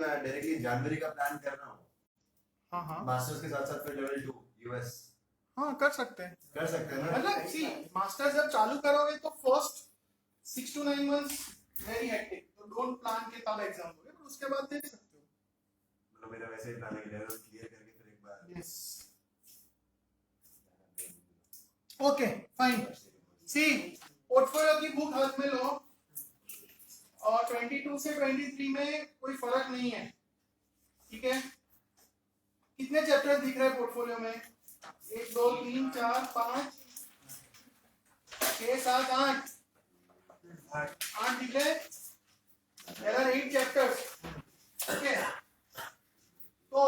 Directly जनवरी का plan कर रहा हूँ, हाँ मास्टर्स के साथ साथ फिर लेवल 2 यूएस हाँ कर सकते हैं ना। मतलब सी मास्टर्स जब चालू करोगे तो first 6 to 9 months very hectic, तो डोंट प्लान के तब एग्जाम होगे, पर उसके बाद देख सकते हो। मतलब मेरा वैसे ही प्लान है कि लेवल क्लियर करके फिर एक बार यस ओके फाइन। सी पोर्टफोलियो की बुक हाथ में लो और 22 से 23 में कोई फर्क नहीं है, ठीक है। कितने चैप्टर दिख रहे हैं पोर्टफोलियो में? 1 2 3 4 5 6 7 8 8 दिख रहे। There are 8 chapters, ठीक है। तो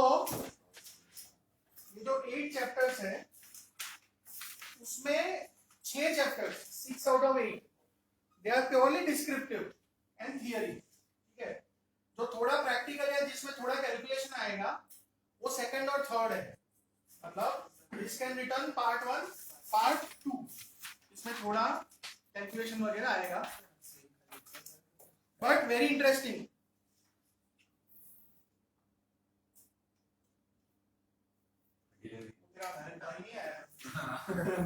ये जो 8 चैप्टर्स है उसमें 6 chapters 6 out of 8 they are purely descriptive and theory, ठीक है। जो थोड़ा प्रैक्टिकल है जिसमें थोड़ा कैलकुलेशन आएगा वो सेकंड और थर्ड है, मतलब risk and return part 1 part 2, इसमें थोड़ा कैलकुलेशन वगैरह आएगा, बट वेरी इंटरेस्टिंग।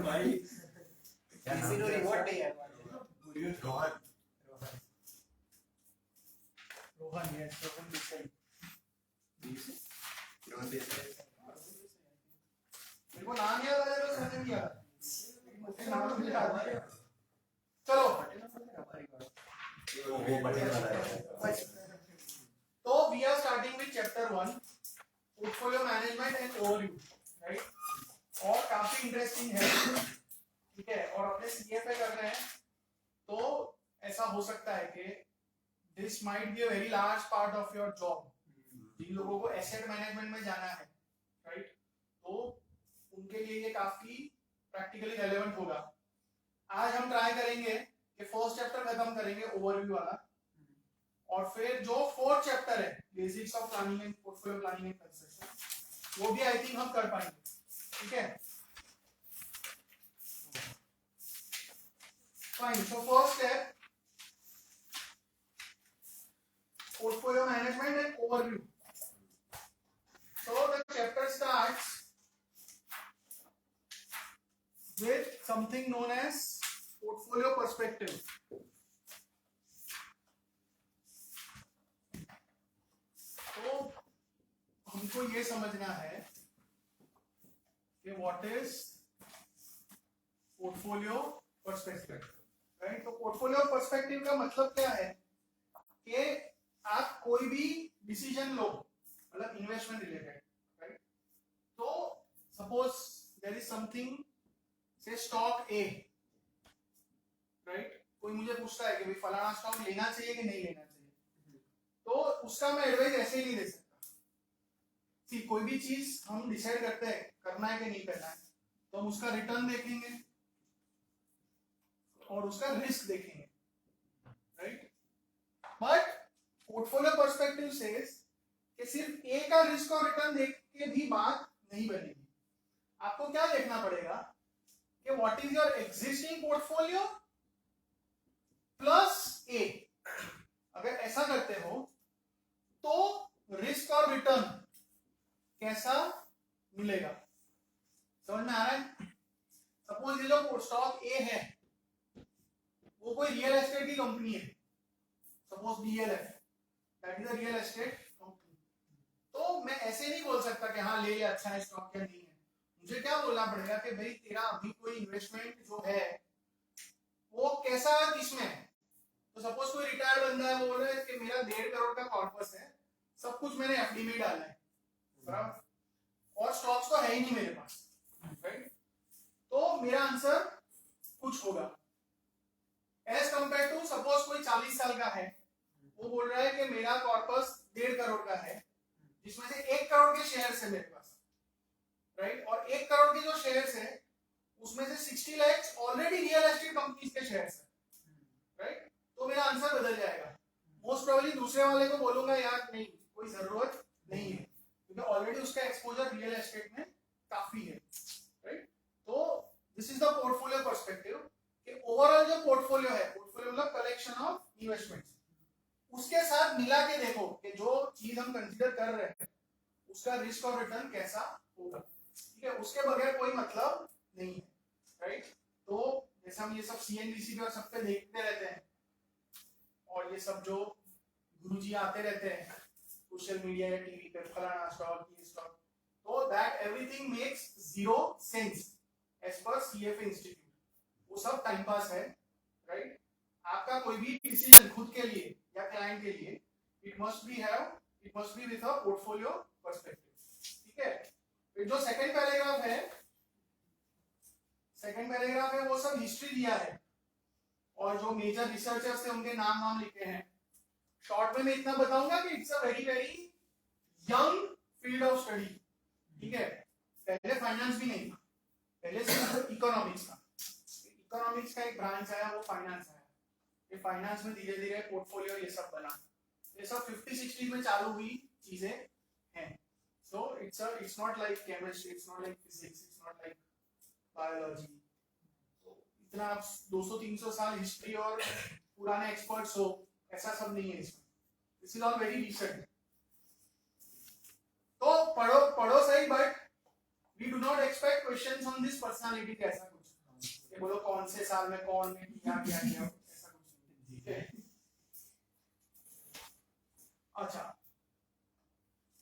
भाई रिवॉर्ड डे है रोहन रोहन यस रोहन देसाई मेरे को नाम याद आया तो समझ नहीं आ रहा, नाम भी याद आ गया। चलो वो बढ़ने वाला है। तो we are starting with chapter 1 portfolio management and overview, right. और काफी इंटरेस्टिंग है, ठीक है। और अपने सीएफए कर रहे हैं तो ऐसा हो सकता है कि this might be a very large part of your job. जिन लोगों को एसेट मैनेजमेंट में जाना है, राइट, तो उनके लिए ये काफी प्रैक्टिकली रेलेवेंट होगा। आज हम ट्राई करेंगे कि फर्स्ट चैप्टर खत्म करेंगे ओवरव्यू वाला, और फिर जो फोर्थ चैप्टर है basics of planning and portfolio planning and construction, वो भी आई थिंक हम कर पाएंगे, ठीक है। Fine. So first step portfolio management and overview. So the chapter starts with something known as portfolio perspective. तो हमको ये समझना है कि what is portfolio perspective, right? तो portfolio perspective का मतलब क्या है कि आप कोई भी डिसीजन लो, मतलब इन्वेस्टमेंट रिलेटेड, राइट। तो सपोज देयर इज समथिंग से स्टॉक ए, राइट। कोई मुझे पूछता है कि भाई फलाना स्टॉक लेना चाहिए कि नहीं लेना चाहिए, तो उसका मैं एडवाइस ऐसे ही नहीं दे सकता। सी कोई भी चीज हम डिसाइड करते हैं करना है कि नहीं करना है, तो हम उसका रिटर्न देखेंगे और उसका रिस्क देखेंगे, right. But portfolio perspective says कि सिर्फ ए का रिस्क और रिटर्न देख के भी बात नहीं बनेगी। आपको क्या देखना पड़ेगा कि what is your existing portfolio plus A. अगर ऐसा करते हो तो रिस्क और रिटर्न कैसा मिलेगा, समझ में आ रहा है। सपोज ये जो स्टॉक ए है वो कोई रियल एस्टेट की कंपनी है, suppose DLF, that is a real estate company. तो मैं ऐसे नहीं बोल सकता कि हाँ ले अच्छा है स्टॉक या नहीं है। मुझे क्या बोलना पड़ेगा कि भाई तेरा अभी कोई इन्वेस्टमेंट जो है वो कैसा है, किसमें है। तो सपोज कोई रिटायर्ड बंदा है, वो बोल रहा है कि मेरा 1.5 करोड़ का कॉर्पस है, सब कुछ मैंने एफडी में डाला है, बराबर, और स्टॉक्स तो है ही नहीं मेरे पास, राइट। तो मेरा आंसर कुछ होगा एज कंपेयर टू सपोज कोई 40 साल का है, वो बोल रहा है कि मेरा कॉर्पस 1.5 करोड़ का है, जिसमें से 1 करोड़ के शेयर्स है मेरे पास, राइट। और 1 करोड़ के जो शेयर्स है उसमें से 60 lakh already real estate companies के शेयर्स है, राइट। तो मेरा आंसर बदल जाएगा। मोस्ट प्रोबेबली दूसरे वाले को बोलूंगा यार नहीं कोई जरूरत नहीं है, क्योंकि ऑलरेडी उसका एक्सपोजर रियल एस्टेट में काफी है, राइट। तो this is the portfolio perspective कि ओवरऑल जो पोर्टफोलियो है, पोर्टफोलियो मतलब कलेक्शन ऑफ इन्वेस्टमेंट्स, उसके साथ मिला के देखो कि जो चीज हम कंसीडर कर रहे हैं उसका रिस्क और रिटर्न कैसा होगा, ठीक है, उसके बगैर कोई मतलब नहीं है, राइट। तो जैसे हम ये सब CNBC पे और सब पे देखते रहते हैं, और ये सब जो गुरुजी आते रहते हैं सोशल मीडिया या टीवी पे, फलाना स्टॉक ये स्टॉक, तो that everything makes zero sense as per CFA institute, वो सब टाइम पास है, राइट। आपका कोई भी डिसीजन खुद के लिए या क्लाइंट के लिए it must be with a portfolio perspective, ठीक है। फिर जो सेकंड पैराग्राफ है वो सब हिस्ट्री दिया है, और जो मेजर रिसर्चर्स थे उनके नाम लिखे हैं। शॉर्ट में मैं इतना बताऊंगा कि it's a very very young field of study, ठीक है। पहले फाइनेंस भी नहीं था, पहले सिर्फ इकोनॉमिक्स था, इकोनॉमिक्स का एक ब्रांच आया वो फाइनेंस आया, ये फाइनेंस में धीरे धीरे पोर्टफोलियो ये सब बना, ये सब 50-60 में चालू हुई चीजें हैं। So it's not like chemistry, it's not like physics, it's not like biology. इतना 200-300 साल हिस्ट्री और पुराने एक्सपर्ट्स हो ऐसा सब नहीं है इसमें, this is all very recent. तो पढ़ो सही, but we do not expect questions on this personality का, ऐसा कुछ ये बोलो कौन से साल में कौन ने किया ऐसा कुछ नहीं, ठीक है। अच्छा,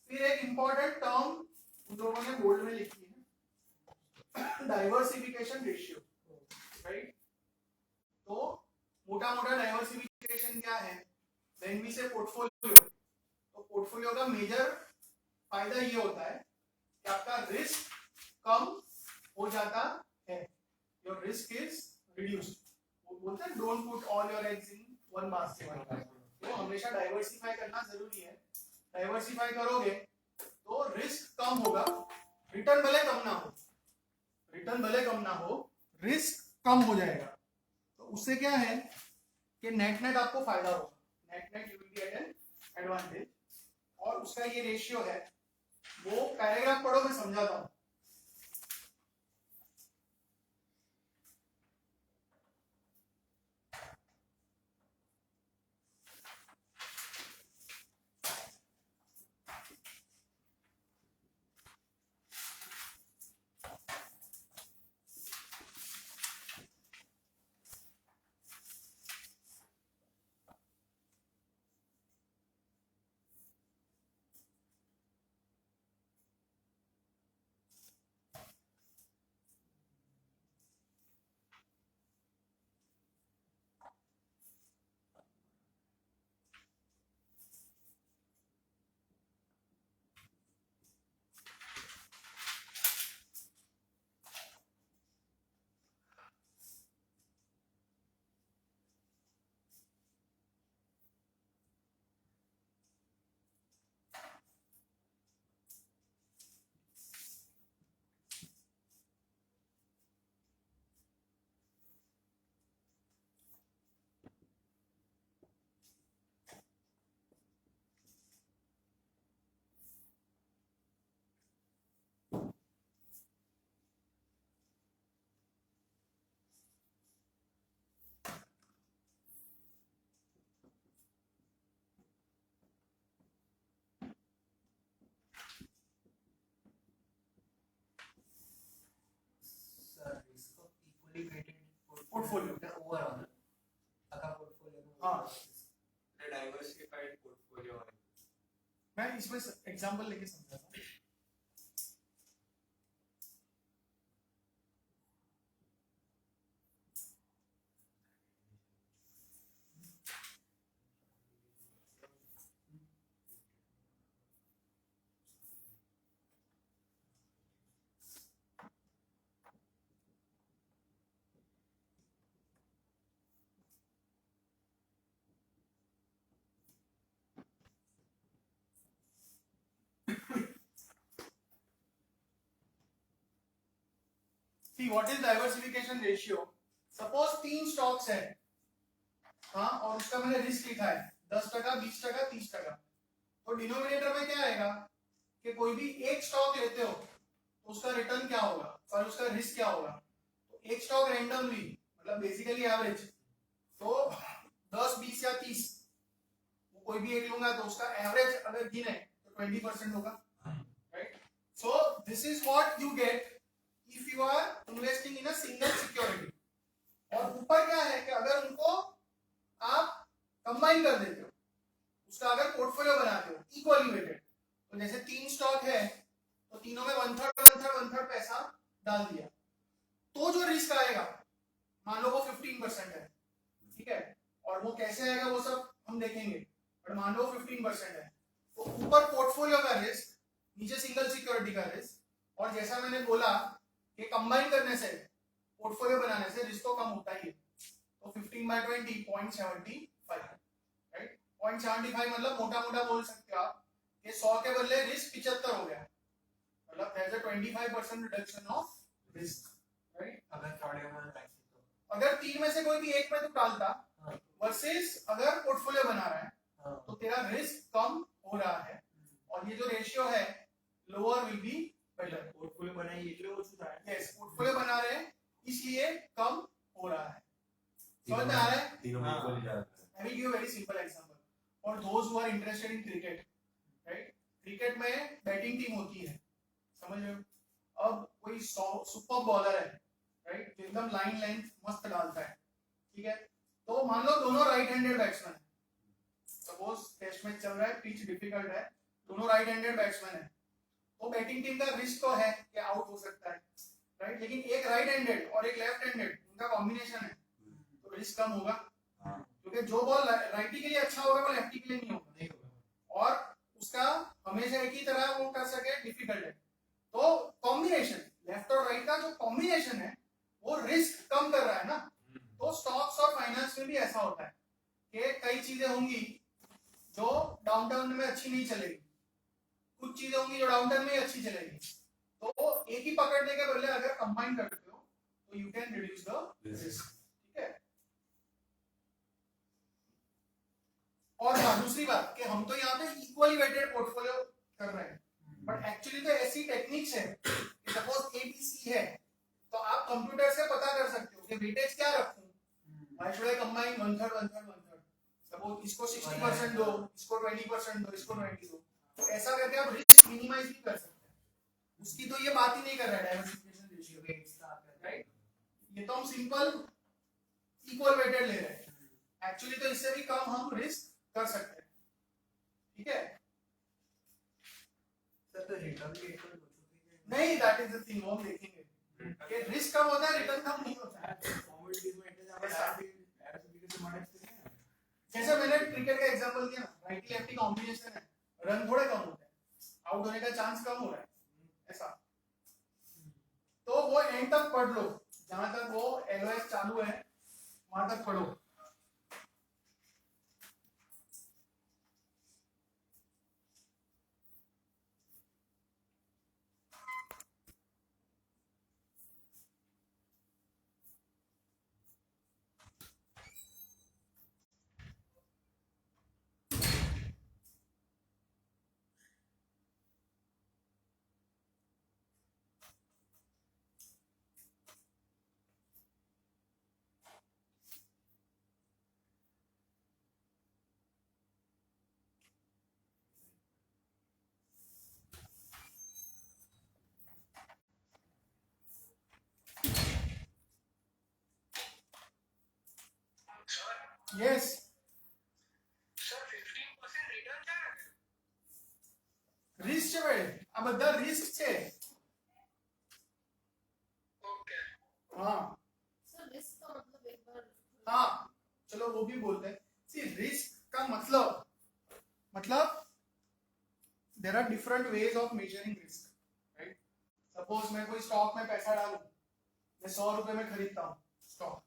फिर एक इंपॉर्टेंट टर्म उन लोगों ने बोल्ड में लिखी है, डाइवर्सिफिकेशन रेशियो, राइट। तो मोटा डाइवर्सिफिकेशन क्या है, व्हेन वी से पोर्टफोलियो, तो पोर्टफोलियो का मेजर फायदा ये होता है कि आपका रिस्क कम हो जाता है, योर रिस्क इज रिड्यूस्ड। वो बोलते हैं don't put all your eggs in one basket, तो हमेशा डाइवर्सिफाई करना जरूरी है। डाइवर्सिफाई करोगे तो रिस्क कम होगा, रिटर्न भले कम ना हो, रिस्क कम हो जाएगा। तो उससे क्या है कि नेट आपको फायदा होगा, net you will get an advantage. और उसका ये रेशियो है, वो पैराग्राफ पढ़ो, मैं समझाता हूं। पोर्टफोलियो ओवरऑल अका पोर्टफोलियो, हाँ, डाइवर्सिफाइड पोर्टफोलियो। मैं इसमें एग्जांपल लेके समझाता हूं। See what is diversification ratio? Suppose 3 stocks है, हाँ, और उसका मैंने रिस्क लिखा है 10%, 20%, 30%। तो डिनोमिनेटर में क्या आएगा कि कोई भी एक स्टॉक लेते हो तो उसका रिटर्न क्या होगा और उसका रिस्क क्या होगा। तो एक स्टॉक रैंडमली, मतलब बेसिकली एवरेज, तो 10, 20 या 30, वो कोई भी एक लूंगा तो उसका एवरेज अगर गिने तो 20% होगा, right? So this is what you get if you are investing in a single security. और ऊपर क्या है कि अगर उनको आप कंबाइन कर देते हो, उसका अगर पोर्टफोलियो बनाते हो इक्वली वेटेड, तो जैसे 3 स्टॉक है तो तीनों में 1/3 पैसा डाल दिया, तो जो रिस्क आएगा मान लो वो 15% है, ठीक है, और वो कैसे आएगा वो सब हम देखेंगे, बट मान लो 15% है, तो ऊपर पोर्टफोलियो का रिस्क, नीचे सिंगल सिक्योरिटी का रिस्क, और जैसा मैंने बोला कि कंबाइन करने से, पोर्टफोलियो बनाने से रिस्क तो कम होता ही है, तो 15/20 0.75, राइट? 0.75 मतलब मोटा मोटा बोल सकते हो आप कि 100 के बदले रिस्क 75 हो गया, मतलब there's a 25% reduction of risk, right? अगर थर्ड ईयर में पैसे तो अगर 3 में से कोई भी एक में तू डालता वर्सेस अगर पोर्टफोलियो बना रहा है तो तेरा रिस्क कम हो रहा है, और ये जो रेशियो है lower will be better. Portfolio बनाई इसलिए वो छूटा है। यस, पोर्टफोलियो बना रहे हैं इसलिए कम हो रहा है। समझ में आ रहा है? तीनों में इक्वली जा रहा है। I will give a very simple example for those who are interested in cricket, right? Cricket में बैटिंग टीम होती है, समझ रहे हो? अब कोई सुपर बॉलर है, राइट, जो एकदम लाइन लेंथ मस्त डालता है, ठीक है, तो मान लो दोनों राइट हैंडेड बैट्समैन है, सपोज टेस्ट मैच चल रहा है, पिच डिफिकल्ट है, दोनों राइट हैंडेड बैट्समैन है, तो बैटिंग टीम का रिस्क तो है कि आउट हो सकता है, राइट, लेकिन एक राइट हैंडेड और एक लेफ्ट हैंडेड उनका कॉम्बिनेशन है, तो रिस्क कम होगा, क्योंकि जो बॉल राइटी के लिए अच्छा होगा वो लेफ्टी के लिए नहीं होगा, और उसका हमेशा एक ही तरह वो कर सके डिफिकल्ट है, तो कॉम्बिनेशन लेफ्ट और राइट का जो कॉम्बिनेशन है वो रिस्क कम कर रहा है ना। तो स्टॉक्स और फाइनेंस में भी ऐसा होता है कि कई चीजें होंगी जो डाउनटाउन में अच्छी नहीं चलेगी, कुछ चीजें होंगी जो डाउनटाउन में अच्छी चलेगी, तो एक ही पकड़ने के बदले अगर कंबाइन करते हो तो you can reduce the risk, ठीक है। और हाँ, दूसरी बात कि हम तो यहाँ पे इक्वली वेटेड पोर्टफोलियो कर रहे हैं, बट एक्चुअली तो ऐसी टेक्निक्स है कि सपोज एबीसी है तो आप कंप्यूटर से पता कर सकते हो कि वेटेज क्या रखूं, why should I combine 1/3 suppose इसको 60% दो, इसको 20% दो, इसको 20 दो, तो ऐसा करके आप रिस्क मिनिमाइज भी कर सकते हैं। उसकी तो ये बात ही नहीं कर रहा है डाइवर्सिफिकेशन रेशियो वेट्स का, राइट, ये तो हम सिंपल इक्वल वेटेड ले रहे हैं, एक्चुअली तो इससे भी कम हम रिस्क कर सकते हैं, ठीक है। सर तो रिटर्न रेट पर नहीं, दैट इज द थिंग, वो हम देखेंगे कि रिस्क कम होता है रिटर्न कम नहीं होता है। कॉमोडिटीज में इतने ज्यादा डाइवर्सिफिकेशन मॉडल है। जैसे मैंने क्रिकेट का एग्जांपल दिया ना, राइटी लेफ्टी कॉम्बिनेशन है, रन थोड़े कम होते हैं, आउट होने का चांस कम हो रहा है, ऐसा, तो वो एंड तक पढ़ लो, जहां तक वो एलओएस चालू है वहां तक पढ़ो। यस સર 15% રિટર્ન છે ને રિસ્ક છે ભાઈ, આ બધા રિસ્ક છે। ઓકે हाँ सर रिस्क का मतलब एक बार हाँ, चलो वो भी बोलते हैं। सी रिस्क का मतलब there are different ways of measuring risk, right. Suppose मैं कोई स्टॉक में पैसा डालूं, मैं 100 रुपए में खरीदता हूँ स्टॉक,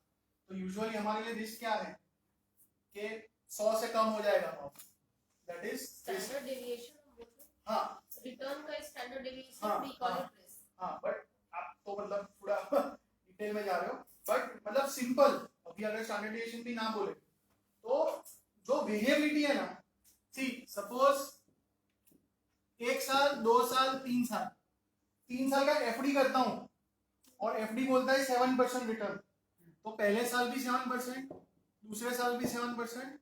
तो यूजुअली हमारे लिए रिस्क क्या है कि 100 से कम हो जाएगा, that is risk. Standard deviation हम बोलते हैं, हाँ रिटर्न का स्टैंडर्ड डेविएशन हाँ, वी कॉल हाँ। It risk. हाँ, बट आप तो मतलब थोड़ा डिटेल में जा रहे हो, बट मतलब सिंपल, अभी अगर स्टैंडर्ड डेविएशन भी ना बोले तो जो वेरिएबिलिटी है ना, सी सपोज 1 साल 2 साल 3 साल 3 साल का एफडी करता हूं और एफडी बोलता है 7% रिटर्न, तो पहले साल भी 7%, दूसरे साल भी 7%,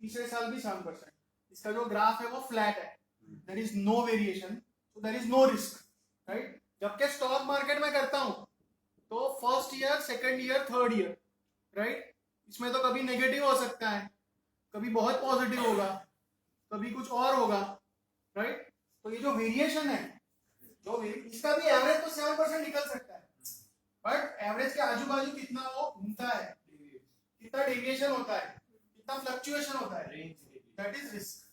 तीसरे साल भी 7%, इसका जो ग्राफ है वो फ्लैट है, there is no variation, so there is no risk, right. जबकि स्टॉक मार्केट में करता हूं तो first year, second year, third year, right, इसमें तो कभी नेगेटिव हो सकता है, कभी बहुत पॉजिटिव होगा, कभी कुछ और होगा, राइट। तो ये जो वेरिएशन है, जो इसका भी एवरेज तो 7% निकल सकता है, बट एवरेज के आजू बाजू कितना वो घूमता है, कितना डेविएशन होता है, कितना फ्लक्चुएशन होता है, that is risk.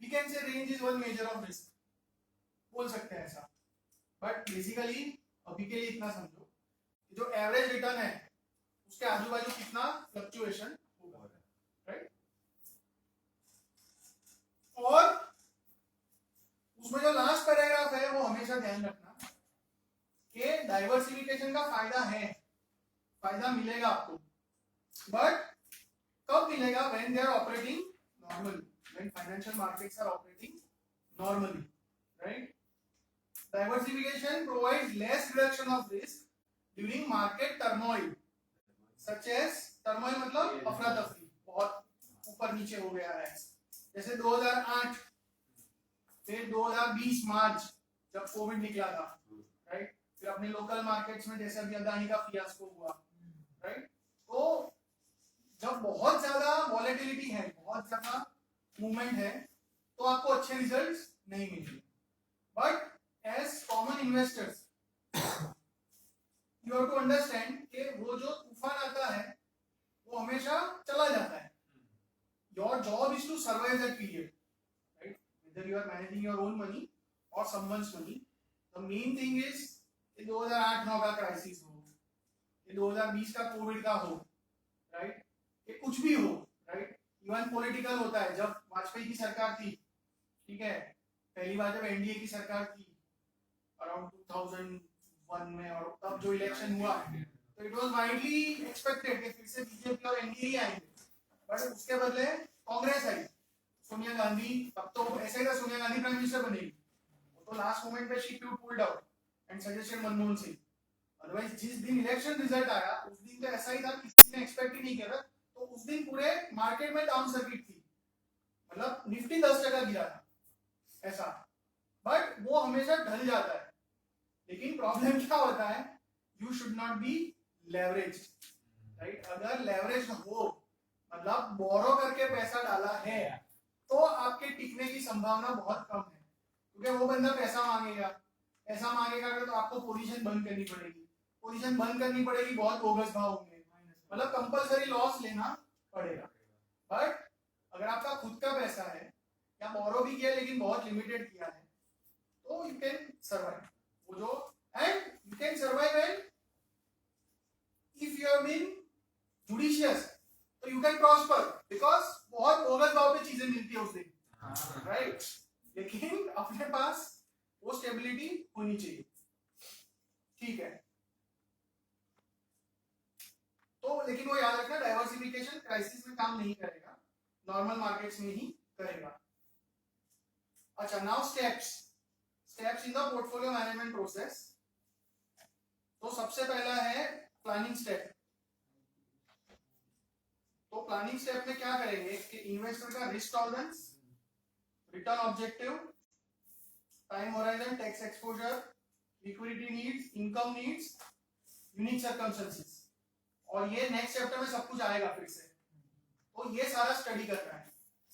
We can say range is one measure of risk, बोल सकते हैं ऐसा। बट बेसिकली अभी के लिए इतना समझो कि जो एवरेज रिटर्न है उसके आजू बाजू कितना फ्लक्चुएशन होगा, राइट। और उसमें जो लास्ट पैराग्राफ है वो हमेशा ध्यान रखना कि डाइवर्सिफिकेशन का फायदा है, फायदा मिलेगा आपको, बट कब मिलेगा? When they are operating normally, when financial markets are operating normally, right. Diversification provides less reduction of risk during market turmoil, such as turmoil मतलब अफरा तफरी, बहुत ऊपर नीचे हो गया है, जैसे 2008 फिर 2020 मार्च जब कोविड निकला था, राइट। फिर अपने लोकल मार्केट्स में जैसे अभी अदानी का फियास्को हुआ, राइट। तो जब बहुत ज्यादा वॉलेटिलिटी है, बहुत ज्यादा मूवमेंट है, तो आपको अच्छे रिजल्ट्स नहीं मिलेंगे। But as common investors you have to understand कि वो जो तूफान आता है वो हमेशा चला जाता है। your job is to survive that period, right? Whether you are managing your own money or someone's money, the main thing is कि 2008-9 का क्राइसिस हो, ये 2020 का कोविड का हो, राइट, ये कुछ भी हो, राइट। इवन पॉलिटिकल होता है, जब वाजपेयी की सरकार थी, ठीक है, पहली बार जब एनडीए की सरकार थी अराउंड 2001 में, और तब जो इलेक्शन हुआ तो इट वाज वाइडली एक्सपेक्टेड कि फिर से बीजेपी और एनडीए आएंगे, बट उसके बदले कांग्रेस आई, सोनिया गांधी, तब तो ऐसे ही था सोनिया गांधी प्राइम मिनिस्टर बनेगी, वो तो लास्ट मोमेंट पे she pulled out and suggestion Manmohan Singh. Otherwise जिस दिन इलेक्शन रिजल्ट आया उस दिन तो ऐसा ही था, किसी ने एक्सपेक्ट ही नहीं किया था, तो उस दिन पूरे मार्केट में डाउन सर्किट थी, मतलब निफ्टी 10% गिरा था ऐसा, बट वो हमेशा ढल जाता है। लेकिन प्रॉब्लम क्या होता है, you should not be leverage, right. अगर लेवरेज हो, मतलब बोरो करके पैसा डाला है, तो आपके टिकने की संभावना बहुत कम है, क्योंकि वो बंदा पैसा मांगेगा तो आपको पोजीशन बंद करनी पड़ेगी, बहुत बोगस भाव होंगे, मतलब कंपलसरी लॉस लेना पड़ेगा। बट अगर आपका खुद का पैसा है या बोरो भी किया लेकिन बहुत लिमिटेड किया है, तो यू कैन सर्वाइव, वो जो and you can survive and if you have been judicious तो यू कैन प्रॉस्पर, बिकॉज बहुत बोगस भाव पे चीजें मिलती है उस दिन, राइट। लेकिन अपने पास वो स्टेबिलिटी होनी चाहिए, ठीक है। तो लेकिन वो याद रखना, डाइवर्सिफिकेशन क्राइसिस में काम नहीं करेगा, नॉर्मल मार्केट्स में ही करेगा। अच्छा, now steps in the portfolio management process. तो सबसे पहला है प्लानिंग स्टेप। तो प्लानिंग स्टेप में क्या करेंगे कि इन्वेस्टर का risk tolerance, return objective, time horizon, tax exposure, liquidity needs, income needs, unique circumstances, और ये नेक्स्ट चैप्टर में सब कुछ आएगा फिर से। तो ये सारा स्टडी करना है।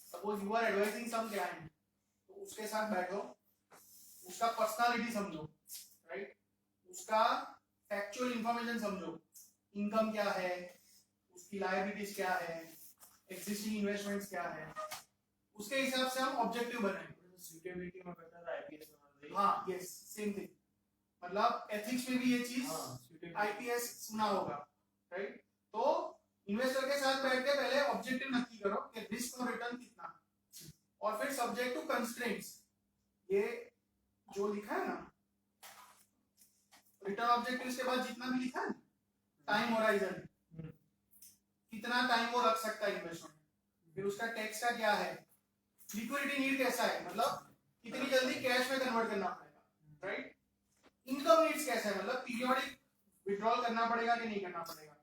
Suppose you are advising some client, तो उसके साथ बैठो, उसका पर्सनालिटी समझो, राइट, उसका फैक्चुअल इंफॉर्मेशन समझो, इनकम क्या है, उसकी लायबिलिटीज क्या है, एग्जिस्टिंग इन्वेस्टमेंट्स क्या है, उसके हिसाब से हम ऑब्जेक्टिव बनाएंगे। सुटेबिलिटी में पता था आईपीएस में, हाँ, यस, सेम थिंग, मतलब एथिक्स में भी ये चीज आईपीएस सुना होगा, राइट। तो इन्वेस्टर के साथ बैठ के पहले ऑब्जेक्टिव नक्की करो कि रिस्क और रिटर्न कितना, और फिर सब्जेक्ट टू कंस्ट्रेंट्स, ये जो लिखा है ना रिटर्न ऑब्जेक्टिव्स के बाद जितना भी लिखा है, टाइम होराइजन, कितना टाइम वो रख सकता है इन्वेस्टमेंट, फिर उसका टैक्स का क्या है, लिक्विडिटी नीड कैसा है, मतलब कितनी जल्दी कैश में कन्वर्ट करना पड़ेगा, राइट। इनकम नीड्स कैसा है, मतलब पीरियोडिक विड्रॉल करना पड़ेगा कि नहीं करना पड़ेगा,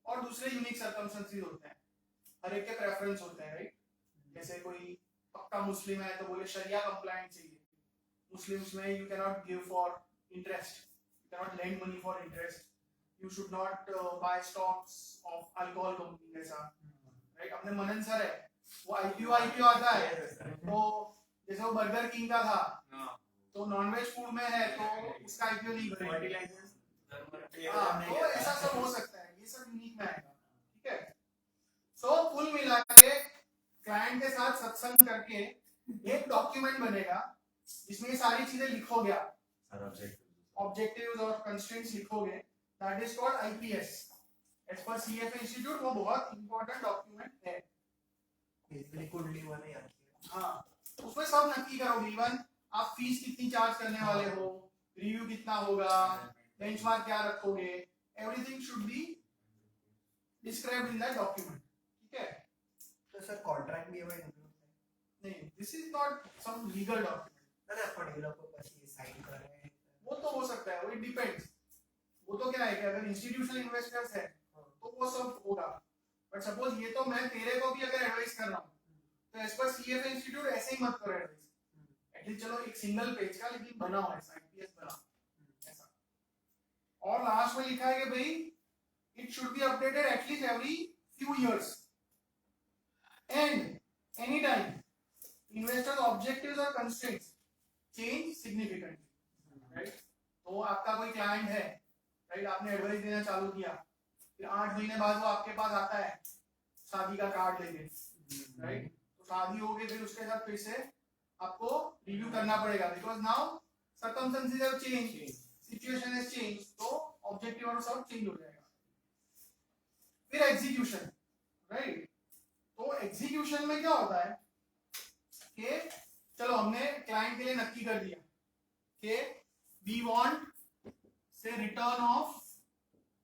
और दूसरे यूनिक सर्कमस्टेंसेस होते हैं, हर एक के प्रेफरेंस होते हैं, राइट। जैसे कोई पक्का मुस्लिम है तो बोले शरिया कंप्लायंट चाहिए, मुस्लिम्स में you can not give for interest, you can not lend money for interest, you should not buy stocks of alcohol company, ऐसा राइट। अपने मनन सर है वो आईपीओ आता है तो जैसे वो बर्गर किंग का था तो नॉनवेज फूड में है तो उसका आईपीओ नहीं भरेंगे, तो ऐसा सब हो सकता है, ये सब यूनिक में आएगा, ठीक है। सो कुल मिला के क्लाइंट के साथ सत्संग करके एक डॉक्यूमेंट बनेगा जिसमें ये सारी चीजें लिखोगे आप, ऑब्जेक्टिव्स और कंस्ट्रेंट्स लिखोगे, that is called IPS as per CFA institute. वो बहुत इंपॉर्टेंट डॉक्यूमेंट है, कुंडली वाले यार। हाँ उसमें सब नक्की करोगे, इवन आप फीस कितनी चार्ज करने वाले हो, रिव्यू कितना होगा, बेंचमार्क क्या रखोगे, everything should be described in that document, ठीक है। तो सर कॉन्ट्रैक्ट भी है नहीं, this is not some legal document. अरे अपन डेवलपर पास ये साइन कर रहे हैं, वो तो हो सकता है, वो इट डिपेंड्स, वो तो क्या है कि अगर इंस्टीट्यूशनल इन्वेस्टर्स है तो वो सब होगा, बट सपोज ये तो मैं तेरे को भी अगर एडवाइस कर रहा हूँ तो एज पर सीएफए इंस्टीट्यूट ऐसे ही मत करो एडवाइस, एटलीस्ट चलो एक सिंगल पेज का लेकिन बनाओ ऐसा आईपीएस बनाओ ऐसा। और लास्ट में लिखा है कि भाई it should be updated at least every few years and any time investors objectives और कंस्ट्रेंट्स चेंज सिग्निफिकेंटली, राइट। तो आपका कोई क्लाइंट है, राइट, आपने एडवाइस देना चालू किया, फिर 8 महीने बाद वो आपके पास आता है शादी का कार्ड लेके, राइट, तो शादी हो गई फिर उसके साथ फिर से आपको रिव्यू करना पड़ेगा because now circumstances have change, situation has change, तो ऑब्जेक्टिव और सब चेंज हो जाएगा। फिर एग्जीक्यूशन, राइट, तो एग्जीक्यूशन में क्या होता है कि चलो हमने क्लाइंट के लिए नक्की कर दिया कि we want say return of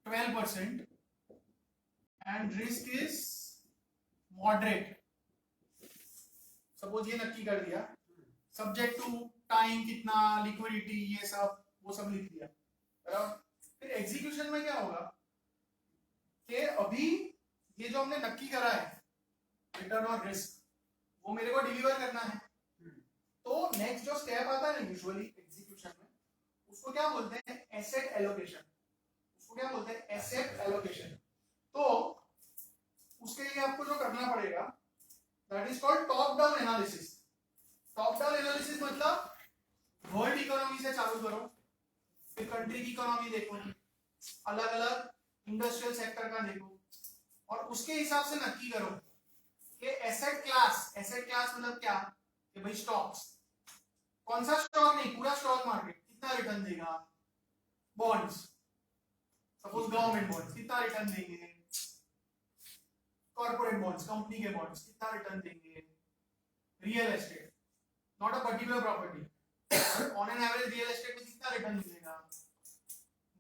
12% and risk is moderate, suppose ये नक्की कर दिया, सब्जेक्ट टू टाइम कितना, लिक्विडिटी, ये सब वो सब लिख दिया, बराबर। फिर एग्जीक्यूशन में क्या होगा कि अभी ये जो हमने नक्की करा है रिटर्न और रिस्क वो मेरे को डिलीवर करना है, तो नेक्स्ट जो स्टेप आता है ना यूजुअली एग्जीक्यूशन में उसको क्या बोलते हैं, एसेट एलोकेशन, उसको क्या बोलते हैं, एसेट एलोकेशन। तो उसके लिए आपको जो करना पड़ेगा that is called top down analysis. Top down analysis मतलब वर्ल्ड इकोनॉमी से चालू करो, फिर कंट्री की इकोनॉमी देखो, अलग अलग इंडस्ट्रियल सेक्टर का देखो, और उसके हिसाब से नक्की करो कि एसेट क्लास मतलब क्या, कि भाई स्टॉक्स, कौन सा स्टॉक नहीं, पूरा स्टॉक मार्केट कितना रिटर्न देगा, बॉन्ड्स, सपोज गवर्नमेंट बॉन्ड्स कितना रिटर्न देंगे, कॉर्पोरेट बॉन्ड्स, कंपनी के बॉन्ड्स कितना रिटर्न देंगे, real estate, not a particular property, on an average real estate में कितना रिटर्न मिलेगा,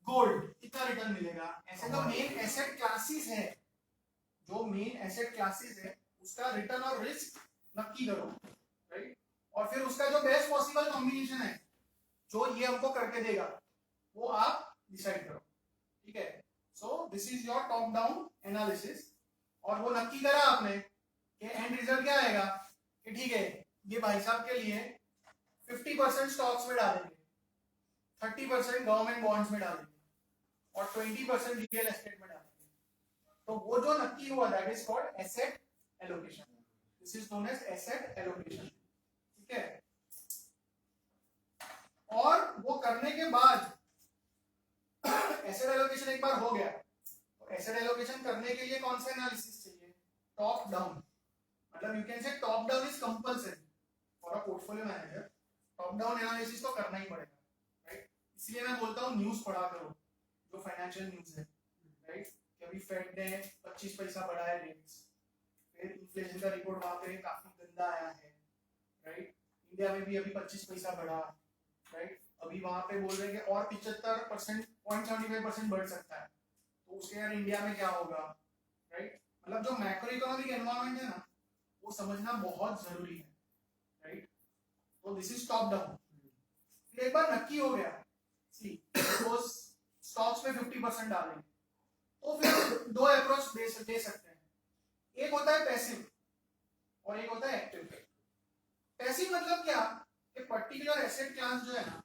गोल्ड कितना रिटर्न मिलेगा, ऐसे जो मेन एसेट क्लासेस है, जो मेन एसेट क्लासेस है उसका रिटर्न और रिस्क नक्की करो, राइट, और फिर उसका जो बेस्ट पॉसिबल कॉम्बिनेशन है जो ये हमको करके देगा वो आप डिसाइड करो, ठीक है। सो this is your top down analysis, और वो नक्की करा आपने कि एंड रिजल्ट क्या आएगा कि ठीक है ये भाई साहब के लिए 50% स्टॉक्स में डालेंगे, 30% गवर्नमेंट बॉन्ड्स में डालेंगे और 20% रियल एस्टेट में डालेंगे, तो वो जो नक्की हुआ that is called asset allocation, this is known as asset allocation, ठीक है। और वो करने के बाद एसेट एलोकेशन एक बार हो गया, तो एसेट एलोकेशन करने के लिए कौन सा एनालिसिस चाहिए, टॉप डाउन, मतलब you can say top down is compulsory for a portfolio manager, top down analysis तो करना ही पड़ेगा, राइट। इसलिए मैं बोलता हूँ न्यूज़ पढ़ा करो, जो फाइनेंशियल न्यूज़ है, राइट, कि अभी फेड ने 25 पैसा बढ़ाया रेट्स, फिर इन्फ्लेशन का रिपोर्ट वहां पे काफी गंदा आया है, राइट, इंडिया में भी अभी 25 पैसा बढ़ा, राइट, अभी वहां पे बोल रहे हैं कि और 75% 0.75% बढ़ सकता है, तो उसके यार इंडिया में क्या होगा, राइट, मतलब जो मैक्रो इकोनॉमिक एनवायरनमेंट है ना वो समझना बहुत जरूरी है, राइट। तो दिस इज टॉप डाउन। फिर एक बार नक्की हो गया, सी सपोज स्टॉक्स में 50% डालेंगे, तो फिर दो अप्रोच दे सकते हैं, एक होता है पैसिव और एक होता है एक्टिव। पैसिव मतलब क्या कि पर्टिकुलर एसेट क्लास जो है ना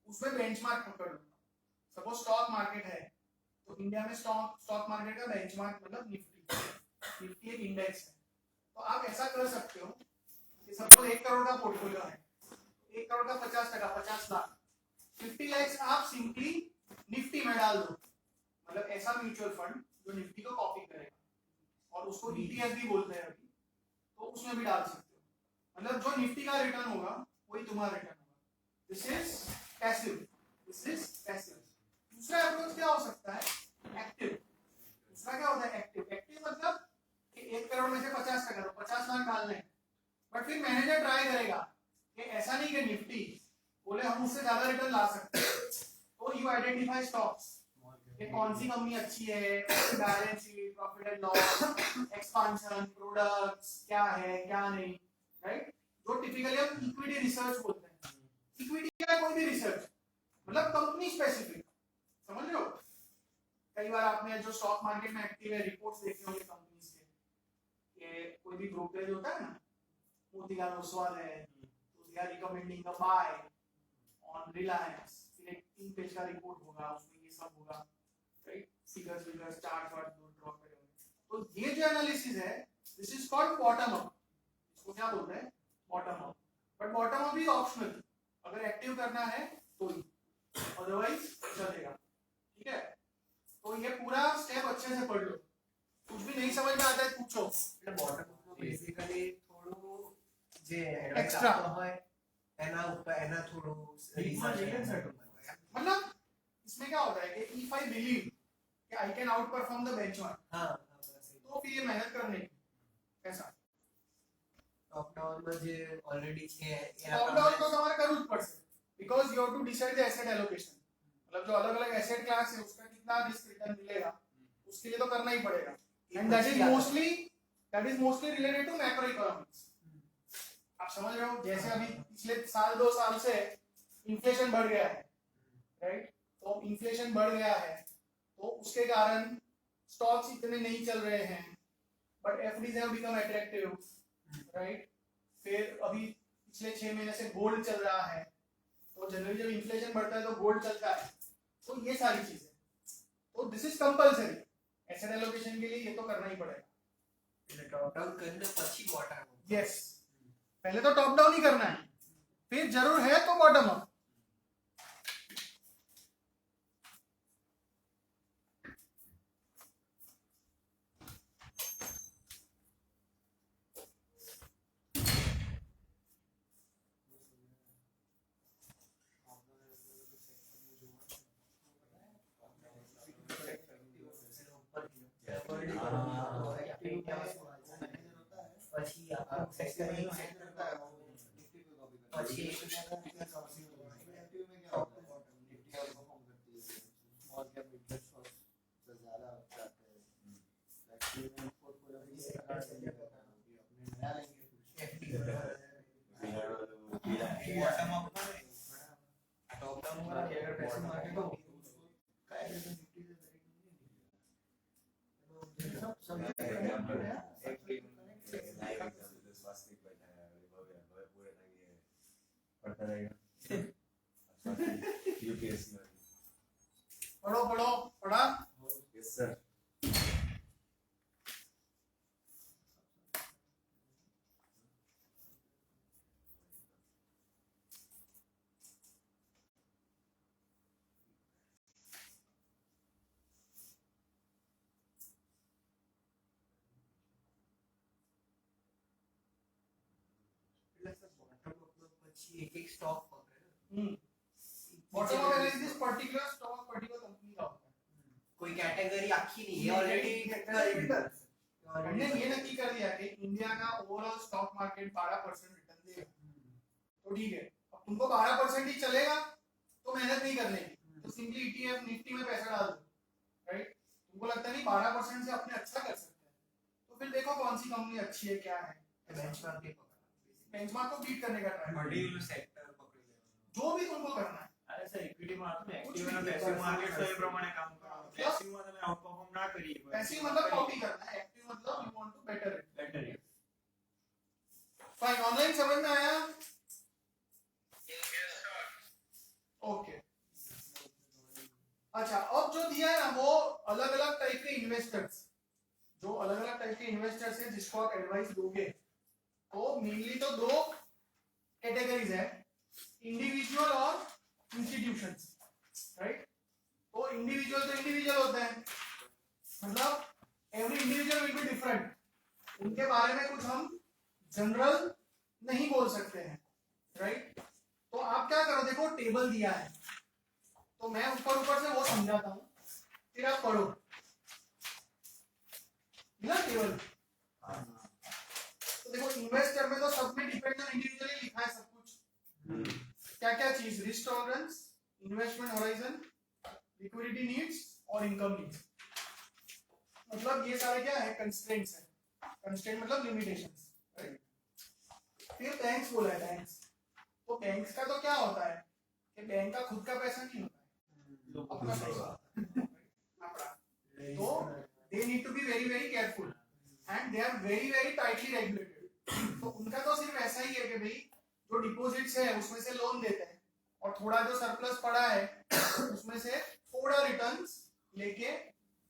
उसमें बेंचमार्क पकड़ लो। सपोज स्टॉक मार्केट है तो इंडिया में स्टॉक मार्केट का बेंचमार्क मतलब निफ्टी एक इंडेक्स है। तो आप ऐसा कर सकते हो कि सपोज 1 करोड़ का पोर्टफोलियो है, 1 करोड़ का 50% 50 लाख, 50 लाख आप सिंपली निफ्टी में डाल दो। मतलब ऐसा म्यूचुअल फंड जो निफ्टी को कॉपी करेगा और उसको ETF भी बोलते हैं अभी, तो उसमें भी डाल सकते हो। मतलब जो निफ्टी का रिटर्न होगा वही तुम्हारा रिटर्न होगा। This is passive, this is passive. दूसरा अप्रोच क्या हो सकता है? एक्टिव। दूसरा क्या होता है? एक्टिव। एक्टिव मतलब कि 1 करोड़ में से 50% तो 50 लाख डालने हैं, बट फिर मैनेजर ट्राई करेगा कि ऐसा नहीं कि निफ्टी बोले हम उससे ज्यादा रिटर्न ला सकते हैं, तो यू आइडेंटिफाई स्टॉक्स कि कौन सी कंपनी अच्छी है, balance sheet, profit and loss, expansion, products क्या है क्या नहीं, राइट? जो टिपिकली हम इक्विटी रिसर्च बोलते हैं। इक्विटी का कोई भी रिसर्च मतलब कंपनी स्पेसिफिक, समझ रहे हो? कई बार आपने जो स्टॉक मार्केट में एक्टिव है रिपोर्ट्स देखे होंगे कंपनीज के, ये कोई भी ब्रोकरेज होता है ना, मोतीलाल ओसवाल है, तो they are recommending a buy on Reliance, फिर एक 3 पेज का रिपोर्ट होगा, उसमें ये सब होगा, राइट? फिगर्स चार्ट ड्रॉ करे होंगे। तो ये जो एनालिसिस है this is called bottom up. इसको क्या बोलते हैं? Bottom up. But bottom up is optional, अगर एक्टिव करना है तो ही, अदरवाइज चलेगा। ठीक है? तो ये पूरा स्टेप अच्छे से पढ़ लो, कुछ भी नहीं समझ में आता है पूछो। એટલે બોટમ અપમાં બેઝિકલી થોડું જે Extra. એડવાન્સ હોય એના ઉપર એના થોડું રિસર્ચ मतलब इसमें क्या होता है कि if I believe कि I can outperform the benchmark, હા तो फिर ये मेहनत करने की ऐसा ટોપ ડાઉનમાં જે ઓલરેડી છે टॉप डाउन तो तुम्हारे करना ही पड़ता है because you have to decide the asset allocation. मतलब जो अलग-अलग एसेट क्लास है उसका कितना रिस्क रिटर्न मिलेगा उसके लिए तो करना ही पड़ेगा। And that is mostly related to macro economics. आप समझ रहे हो? जैसे अभी पिछले साल 2 साल से इन्फ्लेशन बढ़ गया है, राइट? तो इन्फ्लेशन बढ़ गया है तो उसके कारण स्टॉक्स इतने नहीं चल रहे हैं, but FDs have become attractive, right? फिर अभी पिछले 6 महीने से गोल्ड चल रहा है, तो जनरली जब इन्फ्लेशन बढ़ता है तो गोल्ड चलता है। तो ये सारी चीजें, तो this is compulsory asset allocation के लिए, ये तो करना ही पड़ेगा। એટલે ટોપ ડાઉન કરીને પછી બોટમ यस, पहले तो टॉप डाउन ही करना है, फिर जरूर है तो बॉटम अप। પછી આપણો સેક્ટર પછી टॉप डाउन वाला कि अगर पैसे मार्केट हो पढ़ता रहेगा यूपीएससी में। पढ़ो पढ़ो पढ़ा। Yes sir. પછી એક એક સ્ટોક પકડે bottom up analysis particular stock particular company का होता है। કોઈ કેટેગરી આખી નહીં એ ઓલરેडी हमने ये नक्की कर दिया कि इंडिया का ओवरऑल स्टॉक मार्केट 12% रिटर्न देगा, तो ठीक है। अब तुमको 12% ही चलेगा तो मेहनत नहीं करने की, तो सिंपली ETF निफ्टी में पैसा डाल दो, राइट? तुमको लगता नहीं 12% से अपने अच्छा कर सकते हैं, तो फिर देखो कौन सी कंपनी अच्छी है क्या है, બેન્ચમાર્ક पे पकड़ना बेंचमार्क को बीट करने का ट्राई करो, पर्टिकुलर सेक्टर पकड़ी लेना। जो भी तुमको करना है। अरे सर इक्विटी में आपने कुछ एक्टिव भी અને कर પેસિવ सकते માર્કેટ તો हैं। એ પ્રમાણે કામ કરો। પેસિવ માં તમે આઉટપરફોર્મ ના કરી શકો। पैसिव मतलब कॉपी करना है, एक्टिव मतलब you want to better it. Better online समझ में आया? Yes, sir. ओके अच्छा, अब जो दिया है ना वो अलग अलग टाइप के इन्वेस्टर्स, जो अलग अलग टाइप के इन्वेस्टर्स हैं जिसको आप एडवाइस दोगे, तो मेनली तो दो कैटेगरीज है, इंडिविजुअल और इंस्टीट्यूशंस, राइट? तो इंडिविजुअल तो इंडिविजुअल होते हैं, मतलब every individual will be different, उनके बारे में कुछ हम जनरल नहीं बोल सकते हैं, राइट? तो आप क्या करो, देखो टेबल दिया है तो मैं ऊपर ऊपर से वो समझाता हूँ, फिर आप पढ़ो ना टेबल। तो देखो इन्वेस्टर में तो सब में डिपेंड ऑन इंडिविजुअली लिखा है सब कुछ, क्या क्या चीज, risk tolerance, investment horizon, liquidity needs और इनकम नीड्स, मतलब ये सारे क्या है, कंस्ट्रेंट्स है, कंस्ट्रेंट मतलब लिमिटेशंस, राइट? फिर बैंक्स बोला है, बैंक्स, तो बैंक्स का तो क्या होता है कि बैंक का खुद का पैसा नहीं होता है, अपना पैसा, तो they need to be very very careful and they are very very tightly regulated. तो उनका तो सिर्फ ऐसा ही है कि भाई जो डिपॉजिट्स है उसमें से लोन देते हैं और थोड़ा जो सरप्लस पड़ा है उसमें से थोड़ा रिटर्न्स लेके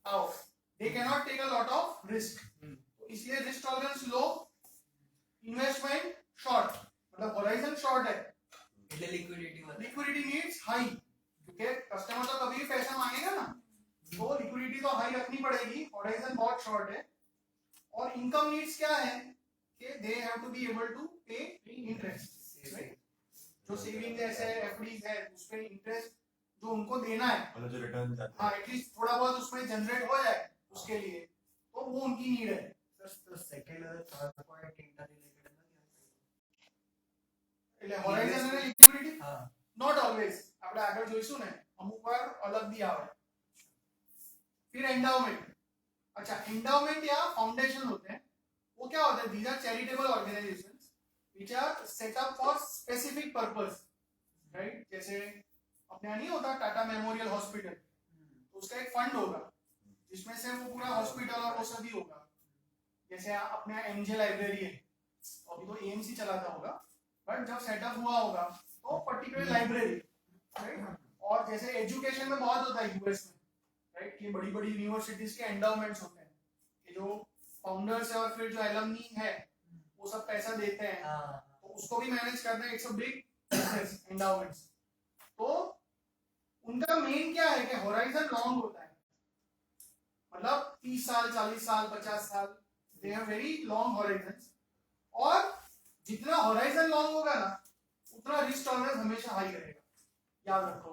आओ, they cannot take a lot of risk, तो इसलिए रिस्क टॉलरेंस लो, इन्वेस्टमेंट शॉर्ट, मतलब होराइजन शॉर्ट है, એટલે liquidity वाला लिक्विडिटी नीड्स हाई, क्योंकि कस्टमर तो कभी भी पैसा मांगेगा ना, तो लिक्विडिटी तो हाई रखनी पड़ेगी, होराइजन बहुत शॉर्ट है, और इनकम नीड्स क्या है कि they have to be able to pay interest, right? जो सेविंग जैसे एफडीज है उस पे इंटरेस्ट जो उनको देना है, मतलब जो रिटर्न जाते हाँ एटलीस्ट थोड़ा बहुत उसमें जनरेट हो जाए उसके लिए, तो वो उनकी नीड है। તો સેકન્ડ અને થર્ડ પોઈન્ટ ઇન્ટરરિલેટેડ નથી એટલે હોરાઇઝન અને લિક્વિડિટી હા નોટ ઓલવેઝ, આપણે આગળ જોઈશું ને અમુક વાર અલગ भी આવે। फिर एंडाउमेंट, अच्छा एंडाउमेंट या फाउंडेशन होते हैं, वो क्या होते हैं, these are charitable organisations which are set up for specific purpose, right? जैसे अपने यहाँ नहीं होता टाटा मेमोरियल हॉस्पिटल, तो उसका एक फंड होगा जिसमें से वो पूरा हॉस्पिटल और वो सभी होगा, जैसे अपने यहाँ एमजे लाइब्रेरी है, अभी तो एएमसी चलाता होगा, बट जब सेटअप हुआ होगा तो पर्टिकुलर लाइब्रेरी, राइट? और जैसे एजुकेशन में बहुत होता है यूएस में, राइट? कि बड़ी बड़ी यूनिवर्सिटीज के एंडाउमेंट्स होते हैं कि जो फाउंडर्स है और फिर जो एलुमनी है वो सब पैसा देते हैं, तो उसको भी मैनेज करना it's a big business, endowments. तो उनका मेन क्या है कि होराइजन लॉन्ग होता है, मतलब 30 साल 40 साल 50 साल, they have very long Horizons, और जितना होराइजन लॉन्ग होगा ना उतना रिस्क टॉलरेंस हमेशा हाई रहेगा, याद रखो।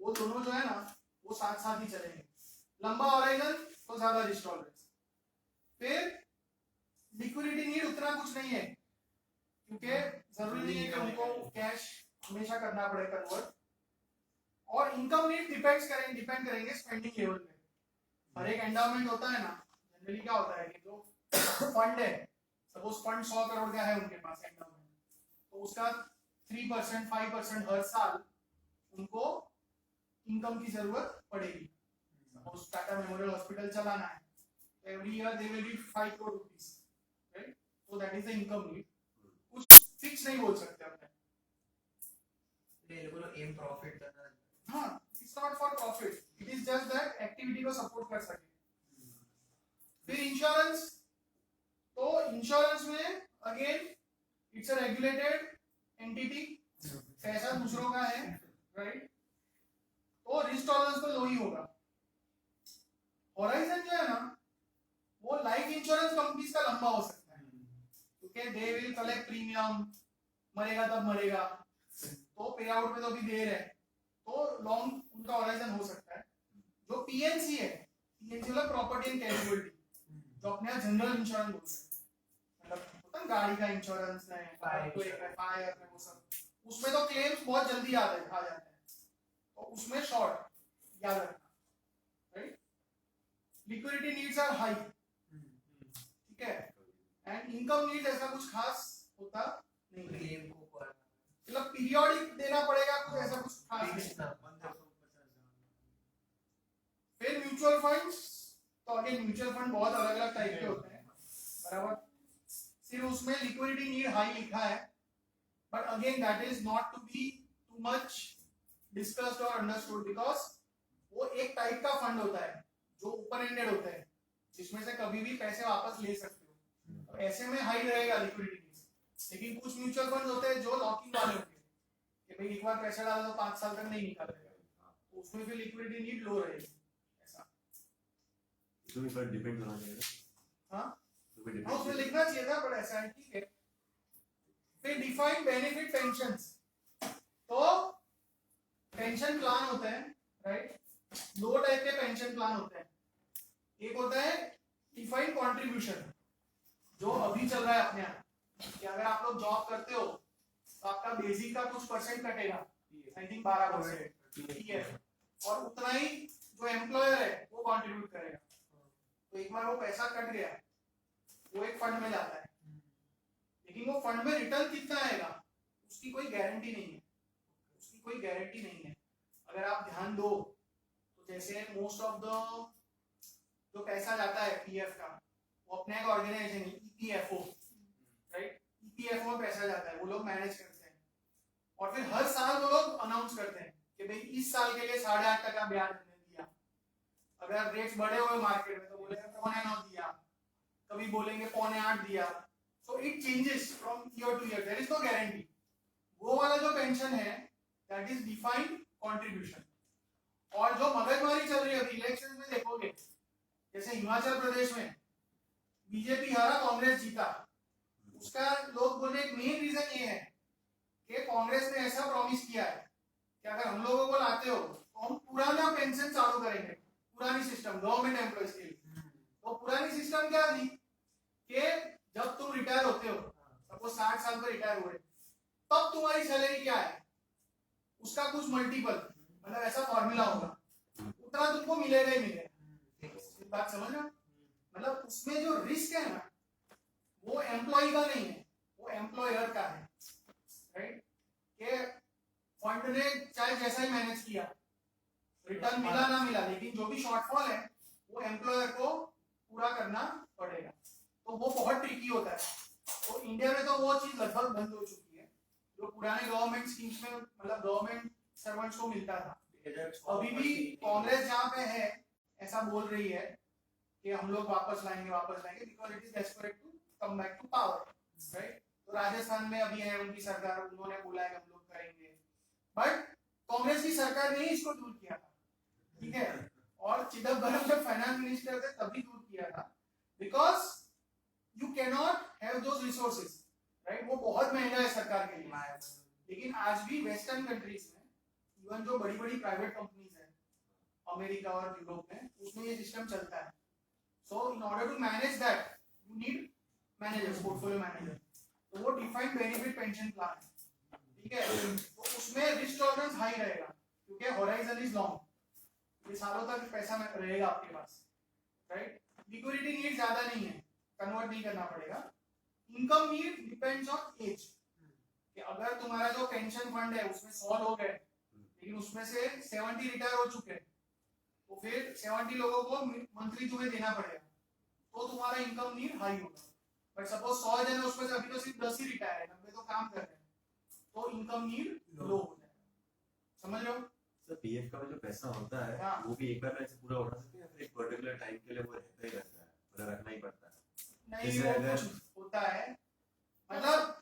वो दोनों जो है ना वो साथ साथ ही चलेंगे, लंबा होराइजन तो ज्यादा रिस्क टॉलरेंस। फिर लिक्विडिटी नीड उतना कुछ नहीं है, क्योंकि जरूरी नहीं है कि उनको कैश हमेशा करना पड़े कन्वर्ट, और इनकम नीड डिपेंड करेंगे स्पेंडिंग लेवल पे। हर एक एंडाउमेंट होता है ना, जनरली क्या होता है कि जो फंड है, सपोज फंड 100 करोड़ का है उनके पास एंडाउमेंट, तो उसका 3% 5% हर साल उनको इनकम की जरूरत पड़ेगी। सपोज टाटा मेमोरियल हॉस्पिटल चलाना है, तो every year they will need 5 crore rupees, right? So that is the income need, कुछ फिक्स नहीं बोल सकते अपने। એટલે એ લોકોનો એમ પ્રોફિટ કરना हाँ, it's not for profit, it is just that activity को सपोर्ट कर सके। फिर इंश्योरेंस, तो इंश्योरेंस में again it's a regulated entity, पैसा दूसरों का है, राइट? तो रिस्क टॉलरेंस तो लो ही होगा। होराइजन जो है ना वो लाइफ इंश्योरेंस कंपनीज का लंबा हो सकता है, क्योंकि दे विल कलेक्ट प्रीमियम, मरेगा तब मरेगा, तो पे आउट में तो अभी देर है, तो लॉन्ग उनका होराइजन हो सकता है। जो पीएनसी है, पीएनसी मतलब प्रॉपर्टी एंड कैजुअलिटी, जो अपने यहाँ जनरल इंश्योरेंस बोलते हैं, मतलब होता है गाड़ी का इंश्योरेंस है, फायर है, वो सब, उसमें तो क्लेम्स बहुत जल्दी आ जाते हैं, तो उसमें शॉर्ट याद रखना, right? Liquidity needs are high, ठीक है, एंड इनकम नीड ऐसा कुछ खास होता नहीं है, क्लेम को पर मतलब पीरियोडिक देना पड़ेगा, कुछ ऐसा कुछ खास नहीं। फिक्स ना 1550 फिर म्यूचुअल फंड्स, तो अगेन म्यूचुअल फंड बहुत अलग अलग टाइप के होते हैं, बराबर? सिर्फ उसमें लिक्विडिटी नीड हाई लिखा है, again that is not to be too much discussed or understood because वो एक टाइप का फंड होता है जो ओपन एंडेड होता है जिसमें से कभी भी पैसे वापस ले सकते हो, तो ऐसे में हाई रहेगा लिक्विडिटी। लेकिन कुछ म्यूचुअल फंड होते हैं जो लॉकिंग वाले होते हैं कि भाई एक बार पैसा डाला तो 5 साल तक नहीं निकालेगा, तो उसमें फिर लिक्विडिटी नीड लो रहेगी। ऐसा इसमें पर डिपेंड होना चाहिए ना। हाँ उसमें हाँ, उसमें लिखना चाहिए था, पर ऐसा है, ठीक है। फिर डिफाइंड बेनिफिट पेंशन्स, तो पेंशन प्लान होते हैं, राइट। 2 टाइप के पेंशन प्लान होते हैं। एक होता है डिफाइंड कंट्रीब्यूशन जो अभी चल रहा है अपने यहाँ, कि अगर आप लोग जॉब करते हो तो आपका बेसिक का कुछ परसेंट कटेगा, आई थिंक 12%, ठीक है, और उतना ही जो एम्प्लॉयर है वो कंट्रीब्यूट करेगा। तो एक बार वो पैसा कट गया, वो एक फंड में जाता है, लेकिन वो फंड में रिटर्न कितना आएगा उसकी कोई गारंटी नहीं है, उसकी कोई गारंटी नहीं है। अगर आप ध्यान दो तो जैसे मोस्ट ऑफ द जो पैसा जाता है पीएफ का, वो अपने एक ऑर्गेनाइजेशन ईपीएफओ, राइट, ईपीएफओ में पैसा जाता है, वो लोग मैनेज करते हैं, और फिर हर साल वो लोग अनाउंस करते हैं कि भाई इस साल के लिए 8.5% ब्याज हमने दिया। अगर रेट्स बढ़े हुए मार्केट में तो बोलेंगे 9.25 दिया, कभी बोलेंगे 7.25 दिया। So it changes from year to year, there is no guarantee. वो वाला जो पेंशन है दैट इज डिफाइंड कंट्रीब्यूशन। और जो मगजमारी चल रही है अभी इलेक्शन में देखोगे, जैसे हिमाचल प्रदेश में बीजेपी हारा, कांग्रेस जीता, उसका लोग बोले एक मेन रीजन ये है कि कांग्रेस ने ऐसा प्रॉमिस किया है कि अगर हम लोगों को लाते हो तो हम पुराना पेंशन चालू करेंगे, पुरानी सिस्टम गवर्नमेंट एम्प्लॉयज के लिए। तो पुरानी सिस्टम क्या थी कि जब तुम रिटायर होते हो, सपोज 60 साल पर रिटायर हुए, तब तुम्हारी सैलरी क्या है उसका कुछ मल्टीपल, मतलब ऐसा फॉर्मूला होगा, उतना तुमको मिलेगा ही मिलेगा। बात समझ रहे हो? मतलब उसमें जो रिस्क है ना वो एम्प्लॉय का नहीं है, वो एम्प्लॉयर का है, राइट। कि फंड ने चाहे जैसा ही मैनेज किया, रिटर्न मिला ना मिला, लेकिन जो भी शॉर्टफॉल है वो एम्प्लॉयर को पूरा करना पड़ेगा। तो वो बहुत ट्रिकी होता है। तो इंडिया में तो वो चीज लगभग बंद हो चुकी है जो पुराने गवर्नमेंट स्कीम्स में, मतलब गवर्नमेंट सर्वेंट्स को मिलता था। अभी भी कांग्रेस जहाँ पे है ऐसा बोल रही है कि हम लोग वापस लाएंगे because it is desperate to come back to power, right. तो राजस्थान में अभी है उनकी सरकार, उन्होंने बोला है हम लोग करेंगे, बट कांग्रेस की सरकार ने ही इसको दूर किया था, ठीक है। और चिदम्बरम जब फाइनेंस मिनिस्टर थे तभी दूर किया था, because you can not have those resources, right. वो बहुत महंगा है सरकार के लिए। लेकिन आज भी वेस्टर्न कंट्रीज में, इवन जो बड़ी बड़ी प्राइवेट कंपनीज है अमेरिका और यूरोप में, उसमें ये सिस्टम चलता है। So in order to manage that you need managers, portfolio manager. तो वो डिफाइंड बेनिफिट पेंशन प्लान है, ठीक है। तो उसमें रिस्क टॉलरेंस हाई रहेगा क्योंकि होराइजन इज लॉन्ग, ये सालों तक पैसा रहेगा आपके पास, राइट। लिक्विडिटी नीड ज्यादा नहीं है, कन्वर्ट नहीं करना पड़ेगा। Income need depends on age, कि अगर तुम्हारा जो पेंशन फंड है उसमें 100 लोग हैं लेकिन उसमें से 70 रिटायर हो चुके हैं, तो फिर 70 लोगों को मंथली तुम्हें देना पड़ेगा, तो तुम्हारा इनकम नीड हाई होगा। बट सपोज 100 जन है उसमें से अभी तो सिर्फ 10 ही रिटायर है, 90 तो काम कर रहे हैं, तो इनकम नीड लो हो जाएगा। समझ रहे हो? सर पीएफ का जो पैसा होता है हाँ। वो भी एक बार में ऐसे पूरा उठा सकते हैं या फिर एक पर्टिकुलर टाइम के लिए वो रहता ही रहता है, मतलब रखना ही पड़ता है? नहीं, जैसे वो अगर- कुछ होता है, मतलब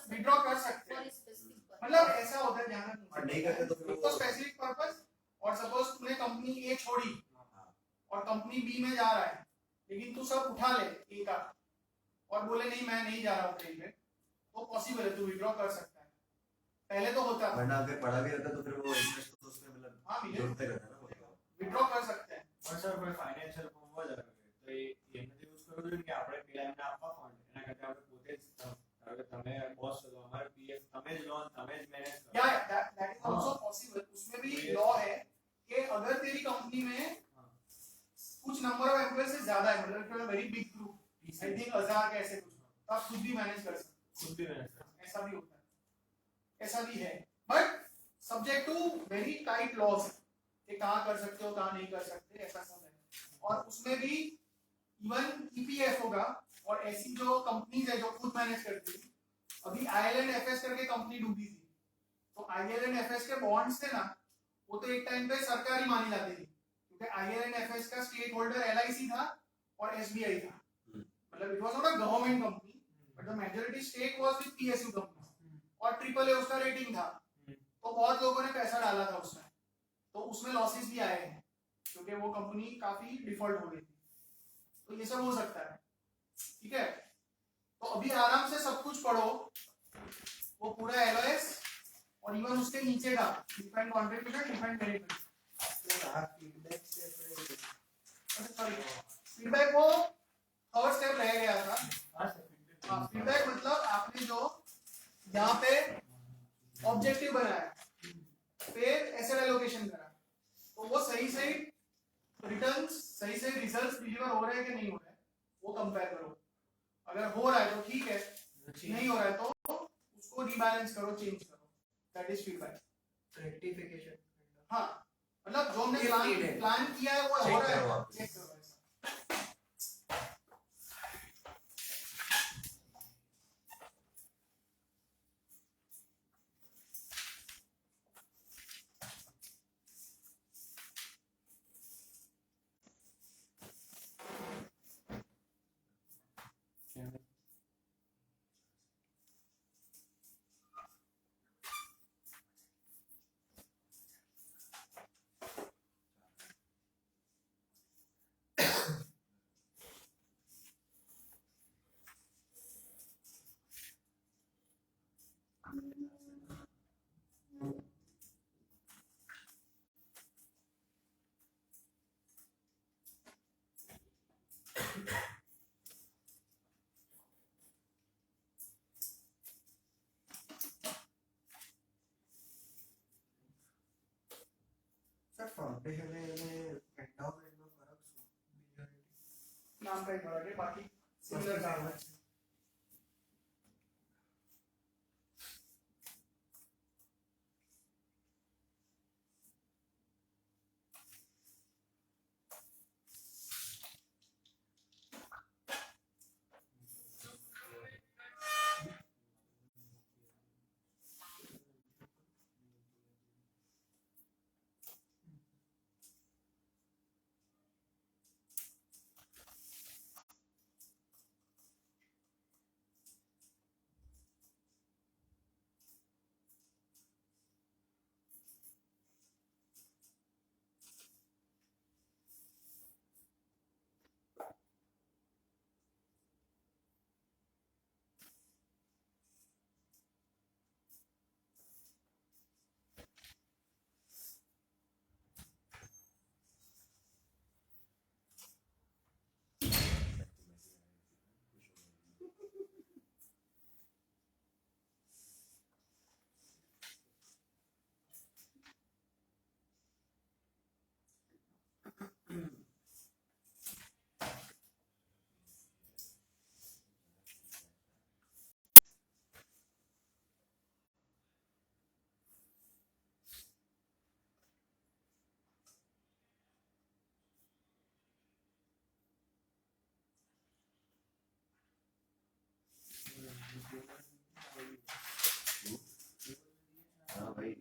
विड्रॉ कर सकते हैं, मतलब ऐसा होता है ध्यान और नहीं करते तो फिर तो स्पेसिफिक पर्पस। और सपोज तुमने कंपनी ए छोड़ी और कंपनी बी में जा रहा है, लेकिन तू सब उठा ले ए का और बोले नहीं मैं नहीं जा रहा हूँ कहीं पे, तो पॉसिबल है, तू विड्रॉ कर सकता है। पहले तो होता था, वरना अगर पड़ा भी रहता तो फिर वो इंटरेस्ट तो उसमें मतलब हाँ मिले, जोड़ते रहता ना वो। विड्रॉ कर सकते हैं। પણ સર કોઈ ફાઇનાન્શિયલ ફોર્મ હોય તો એ એમને યુઝ કરવું જોઈએ કે આપણે પેલા એમને આપવા ફંડ એના કરતા આપણે પોતે જ ધારો કે તમે બોસ છો તો અમારે પીએફ તમે જ લોન તમે જ મેનેજ કરો। या दैट इज आल्सो पॉसिबल। उसमें भी लॉ है कि अगर तेरी कंपनी में कुछ नंबर ऑफ एम्प्लॉयज से ज्यादा है, मतलब it is a very big group, I think 1000 के ऐसे कुछ, तो आप खुद भी मैनेज कर सकते ખુદ બી મેનેજ કરો। हो। ऐसा भी होता है, ऐसा भी है, but subject to very tight laws कि कहाँ कर सकते हो कहाँ नहीं कर सकते, ऐसा सब है। और उसमें भी इवन ईपीएफ होगा और ऐसी जो कंपनीज है जो खुद मैनेज करती है अभी IL&FS करके कंपनी डूबी थी, तो IL&FS के बॉन्ड्स थे ना, वो तो एक टाइम पे सरकारी मानी जाती थी, क्योंकि IL&FS का स्टेक होल्डर LIC था और SBI था, मतलब it was not a government company but the majority stake was with PSU company और AAA उसका रेटिंग था, तो बहुत लोगों ने पैसा डाला था उसमें, तो उसमें लॉसेस भी आए हैं क्योंकि वो कंपनी काफी डिफॉल्ट हो गई थी, तो ये सब हो सकता है, ठीक है। तो अभी आराम से सब कुछ पढ़ो, वो पूरा LOS और इवन उसके नीचे का different contribution different benefit, feedback से सॉरी फीडबैक वो थर्ड स्टेप रह गया था। हाँ, फीडबैक मतलब आपने जो यहाँ पे ऑब्जेक्टिव बनाया, फिर एसेट एलोकेशन करा, तो वो सही सही रिटर्न्स, सही सही रिजल्ट्स डिलीवर हो रहे हैं कि नहीं हो रहे हैं, वो कंपेयर करो, अगर हो रहा है तो ठीक है, नहीं हो रहा है तो उसको रीबैलेंस करो, चेंज करो, दैट इज फीडबैक। रेक्टिफिकेशन, हाँ, मतलब जो हमने If needed. प्लान किया है वो Check हो रहा करो है, आप। चेक करो ऐसा। સર ફાઉન્ડેશન અને એન્ડાઉમેન્ટનો ફરક શું? नाम का एक फर्क है, बाकी सिमिलर काम है। हाँ भाई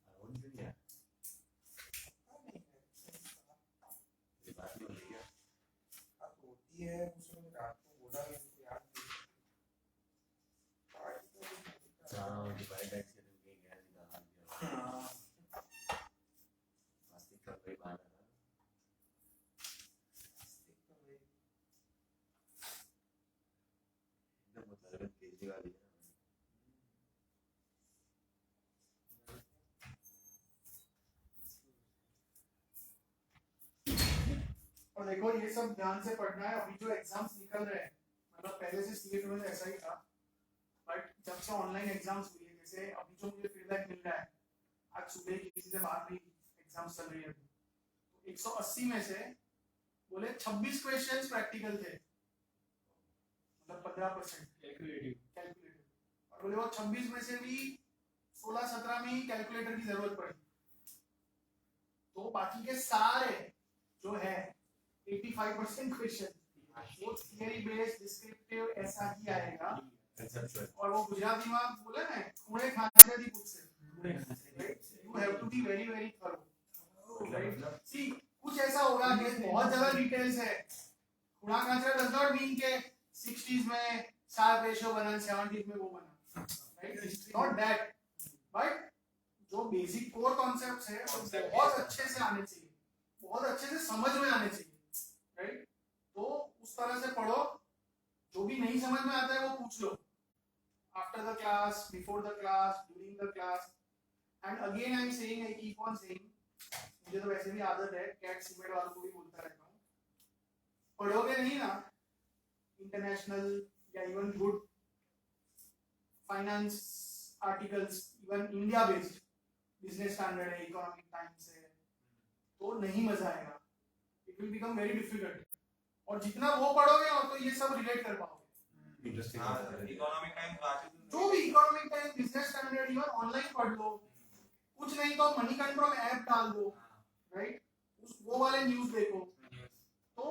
अरुण क्यों नहीं आया? ये बात नहीं हो रही है। बात होती है, उसने रात को बोला कि उनको याद नहीं। हाँ डिवाइड एक्सीडेंट के गया निकाल दिया। प्लास्टिक का कोई बहाना था। एकदम मतलब केजरीवाल ही है। और देखो ये सब ध्यान से पढ़ना है, अभी जो एग्जाम्स निकल रहे हैं, मतलब पहले से सीए में ऐसा ही था, बट जब से ऑनलाइन एग्जाम्स हुए, जैसे अभी जो मुझे फीडबैक मिल रहा है, आज सुबह किसी से बात हुई, एग्जाम्स चल रही है अभी, तो 180 में से बोले 26 क्वेश्चंस प्रैक्टिकल थे, मतलब 15% कैलकुलेटिव कैलकुलेटर, और बोले वो 26 में से भी 16-17 में ही कैलकुलेटर की जरूरत पड़ी, तो बाकी के सारे जो है 85% क्वेश्चन वो थियरी बेस्ड डिस्क्रिप्टिव ऐसा ही आएगा, conceptual. और वो गुजराती में आप बोले ना खूणे खांचरे दी बुक से, you have to be very very thorough, right? See कुछ ऐसा होगा कि बहुत ज्यादा डिटेल्स है, खूणा खांचरा डज नॉट मीन के 60s में शार्प रेशियो बना, 70s में वो बना, राइट? नॉट दैट, बट जो बेसिक कोर कॉन्सेप्ट्स है वो बहुत अच्छे से आने चाहिए, बहुत अच्छे से समझ में आने चाहिए, राइट? तो उस तरह से पढ़ो, जो भी नहीं समझ में आता है वो पूछ लो after the class, before the class, during the class, and again I am saying, I keep on saying, मुझे तो वैसे भी आदत है कैट सीमेंट वालों को भी बोलता रहता हूँ, पढ़ोगे नहीं ना इंटरनेशनल या even good finance articles, even India based business standard है, इकोनॉमिक टाइम्स है, तो नहीं मजा आएगा, it will become very difficult, और जितना वो पढ़ोगे ना तो ये सब रिलेट कर पाओगे। Interesting. इकोनॉमिक टाइम जो भी economic times, business standard, even online पढ़ लो, कुछ नहीं तो मनी कंट्रोल ऐप डाल दो, राइट? उस वो वाले न्यूज़ देखो, तो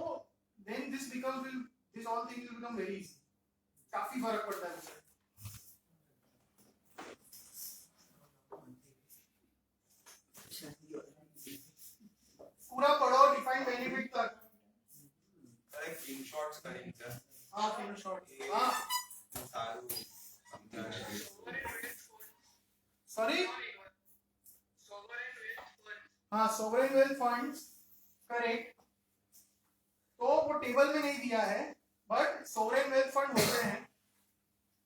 then this becomes will, this all things will become very easy, काफी फर्क पड़ता है उससे। पूरा पढ़ो डिफाइन बेनिफिट तक, एक स्क्रीनशॉट्स करेंगे सर, हाँ स्क्रीनशॉट, हाँ सारू समझाने सॉरी, Sovereign wealth fund. हाँ सोवरेन वेल्थ फंड्स, करेक्ट, तो वो टेबल में नहीं दिया है, बट सोवरेन वेल्थ फंड होते हैं,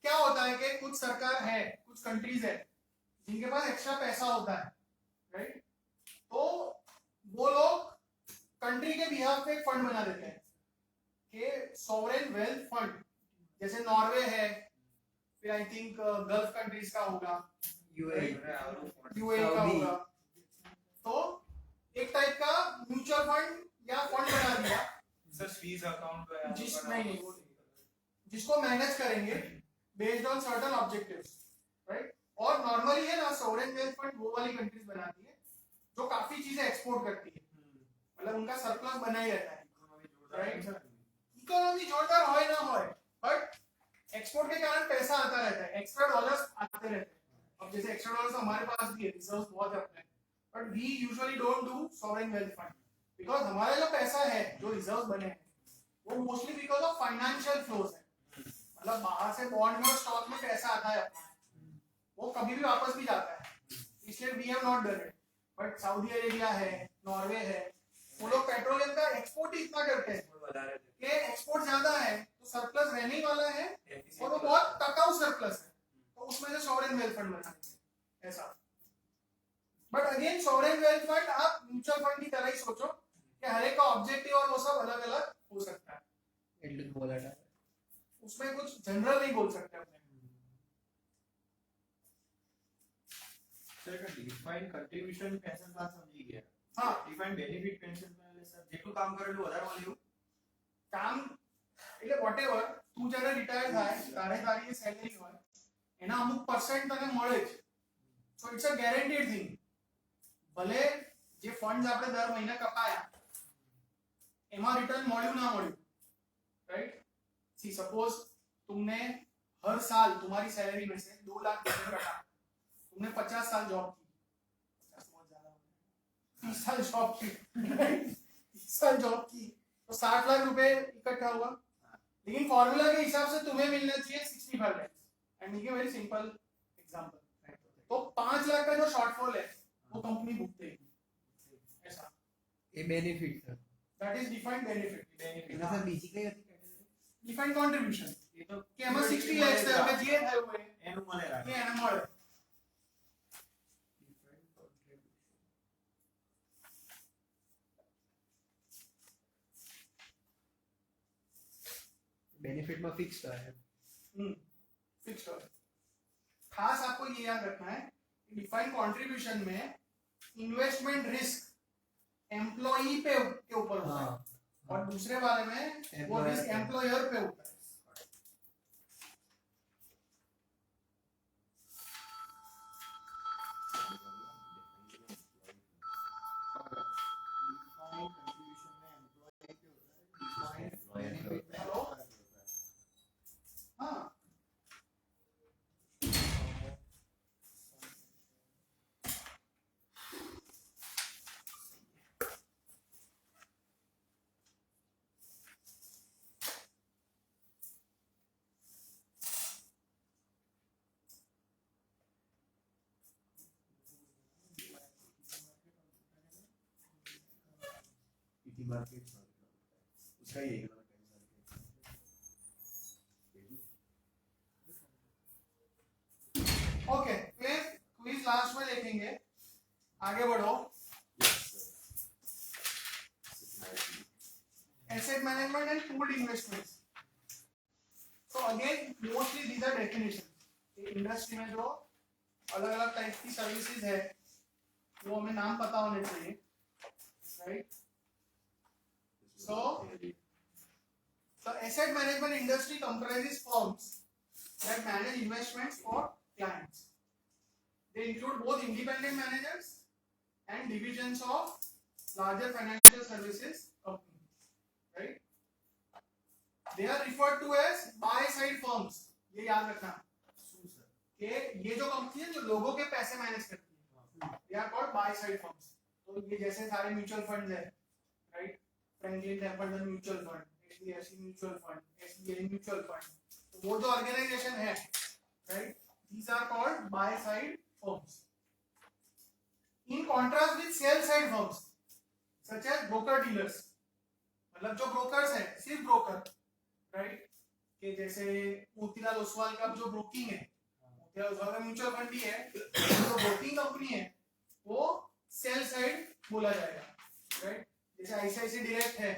क्या होता है कि कुछ सरकार है, कुछ कंट्रीज है जिनके पास एक्स्ट्रा पैसा होता है, राइट? तो वो लोग कंट्री के बिहाफ पे एक फंड बना देते हैं कि सोवरेन वेल्थ फंड, जैसे नॉर्वे है, फिर आई थिंक गल्फ कंट्रीज का होगा, यूएई का होगा, तो एक टाइप का म्यूचुअल फंड या फंड बना दिया सर स्वीज अकाउंट पे जिस नहीं जिसको मैनेज करेंगे based on certain objectives, right? और नॉर्मली है ना सोवरेन वेल्थ फंड वो वाली कंट्रीज बनाती है जो काफी चीजें एक्सपोर्ट करती है, मतलब उनका सरप्लस बना ही रहता है, राइट? इकोनॉमी जोरदार होए ना होए, बट एक्सपोर्ट के कारण पैसा आता रहता है, एक्स्ट्रा डॉलर्स आते रहते हैं। अब जैसे एक्स्ट्रा डॉलर्स हमारे पास भी है, रिजर्व्स बहुत है अपने, but we usually don't do sovereign wealth fund because हमारा जो पैसा है, जो रिजर्व्स बने हैं, वो mostly because of financial flows है, मतलब बाहर से बॉन्ड में और स्टॉक में पैसा आता है अपना, वो कभी भी वापस भी जाता है, इसलिए we have not done it. But Saudi Arabia है, नॉर्वे है, वो लोग पेट्रोलियम का एक्सपोर्ट ही इतना करते हैं कि एक्सपोर्ट ज्यादा है तो सरप्लस रहने ही वाला है, और वो बहुत टकाऊ सरप्लस है, तो उसमें से सॉवरेन वेल्थ फंड बनाएंगे ऐसा। But again sovereign wealth fund आप म्यूचुअल फंड की तरह ही सोचो कि हर एक का ऑब्जेक्टिव और वो सब अलग अलग हो सकता है, उसमें कुछ जनरल नहीं बोल सकते अपने। Sir define contribution pension plan समझी गया, हाँ डिफाइन बेनिफिट पेंशन प्लान એટલે સર જેટલું કામ કરેલું વધારે મળ્યું કામ એટલે વોટેવર તું જ્યારે રિટાયર થાય તારે તારી જે સેલેરી હોય એના અમુક પરસેન્ટ તને મળે જ, so it's a guaranteed thing, ભલે જે ફંડ્સ આપણે દર મહિને કપાયા એમાં રિટર્ન મળ્યું ના મળ્યું, રાઈટ? सी सपोज तुमने हर साल तुम्हारी सैलरी में से 2 लाख रुपए कटा, तुमने 50 साल जॉब की, 50 बहुत ज्यादा हो गया, 30 साल जॉब की, 30 साल जॉब की तो 60 लाख रुपए इकट्ठा हुआ, लेकिन फॉर्मूला के हिसाब से तुम्हें मिलना चाहिए 65 lakh. I make a very simple example, तो 5 लाख का जो शॉर्टफॉल है वो कंपनी भुगतेगी, ऐसा ये benefit sir, that is defined benefit, એના સર બીજી કઈ હતી डिफाइंड कंट्रीब्यूशन એ તો કે એમાં 60 લાખ છે હવે જે થાય હોય એનું મળે રાખે એ એને મળે। बेनिफिट में फिक्स है, फिक्स्ड है। खास आपको ये याद रखना है डिफाइंड कंट्रीब्यूशन में इन्वेस्टमेंट रिस्क एम्प्लॉई पे के ऊपर होता है, और दूसरे वाले में वो रिस्क एम्प्लॉयर पे होता है, मार्केट उसका ही एक ओके, फिर क्विज लास्ट में देखेंगे, आगे बढ़ो। Asset management and pooled investments. So again, mostly these are definitions। Industry में जो अलग अलग टाइप की सर्विसेज है वो हमें नाम पता होने चाहिए, right? So the asset management industry comprises firms that manage investments for clients. They include both independent managers and divisions of larger financial services companies, right? They are referred to as buy-side firms। ये याद रखना कि ये जो company है जो लोगों के पैसे मैनेज करती है, they are called buy-side firms। तो ये जैसे सारे म्यूचुअल फंड है, right? Franklin Templeton mutual fund, HDFC mutual fund, SBI mutual fund, तो वो जो ऑर्गेनाइजेशन है, right, these are called buy-side firms। In contrast with sell-side firms such as broker dealers, मतलब जो ब्रोकर्स है, सिर्फ ब्रोकर, राइट? कि जैसे मोतीलाल ओसवाल का जो ब्रोकिंग है, मोतीलाल ओसवाल का म्यूचुअल फंड भी है, जो ब्रोकिंग कंपनी है वो सेल साइड बोला जाएगा, राइट? जैसे आईसीआईसी डायरेक्ट है,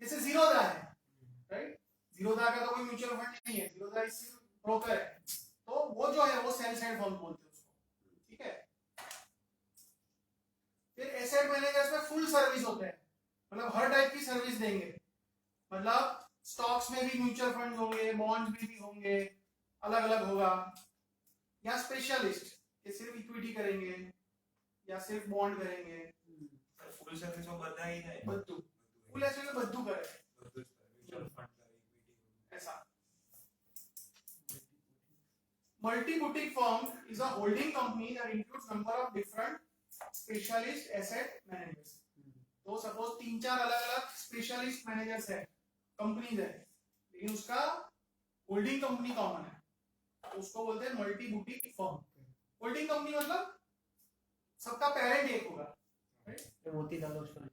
जैसे जीरोधा है, राइट? जीरोधा का तो कोई म्यूचुअल फंड नहीं है, जीरोधा सिर्फ ब्रोकर है, तो वो जो है वो सेल साइड फर्म बोलते हैं उसको, ठीक है? फिर एसेट मैनेजर्स में फुल सर्विस होते हैं, मतलब हर टाइप की सर्विस देंगे, मतलब स्टॉक्स में भी म्यूचुअल फंड होंगे, बॉन्ड्स में भी होंगे, अलग अलग होगा, या स्पेशलिस्ट कि सिर्फ इक्विटी करेंगे या सिर्फ बॉन्ड करेंगे, ફૂલ સર્વિસ માં બધા ही થાય બધું ફૂલ એસેટ બધું કરે, म्यूचुअल फंड का इक्विटी ऐसा। Multi boutique firm is a holding company that includes number of different specialist asset managers. तो सपोज 3-4 अलग अलग स्पेशलिस्ट मैनेजर्स है, कंपनीज है, लेकिन उसका होल्डिंग कंपनी कॉमन है, तो उसको बोलते हैं multi boutique firm. Holding company मतलब सबका पेरेंट एक होगा, राइट? मोतीलाल ओसवाल,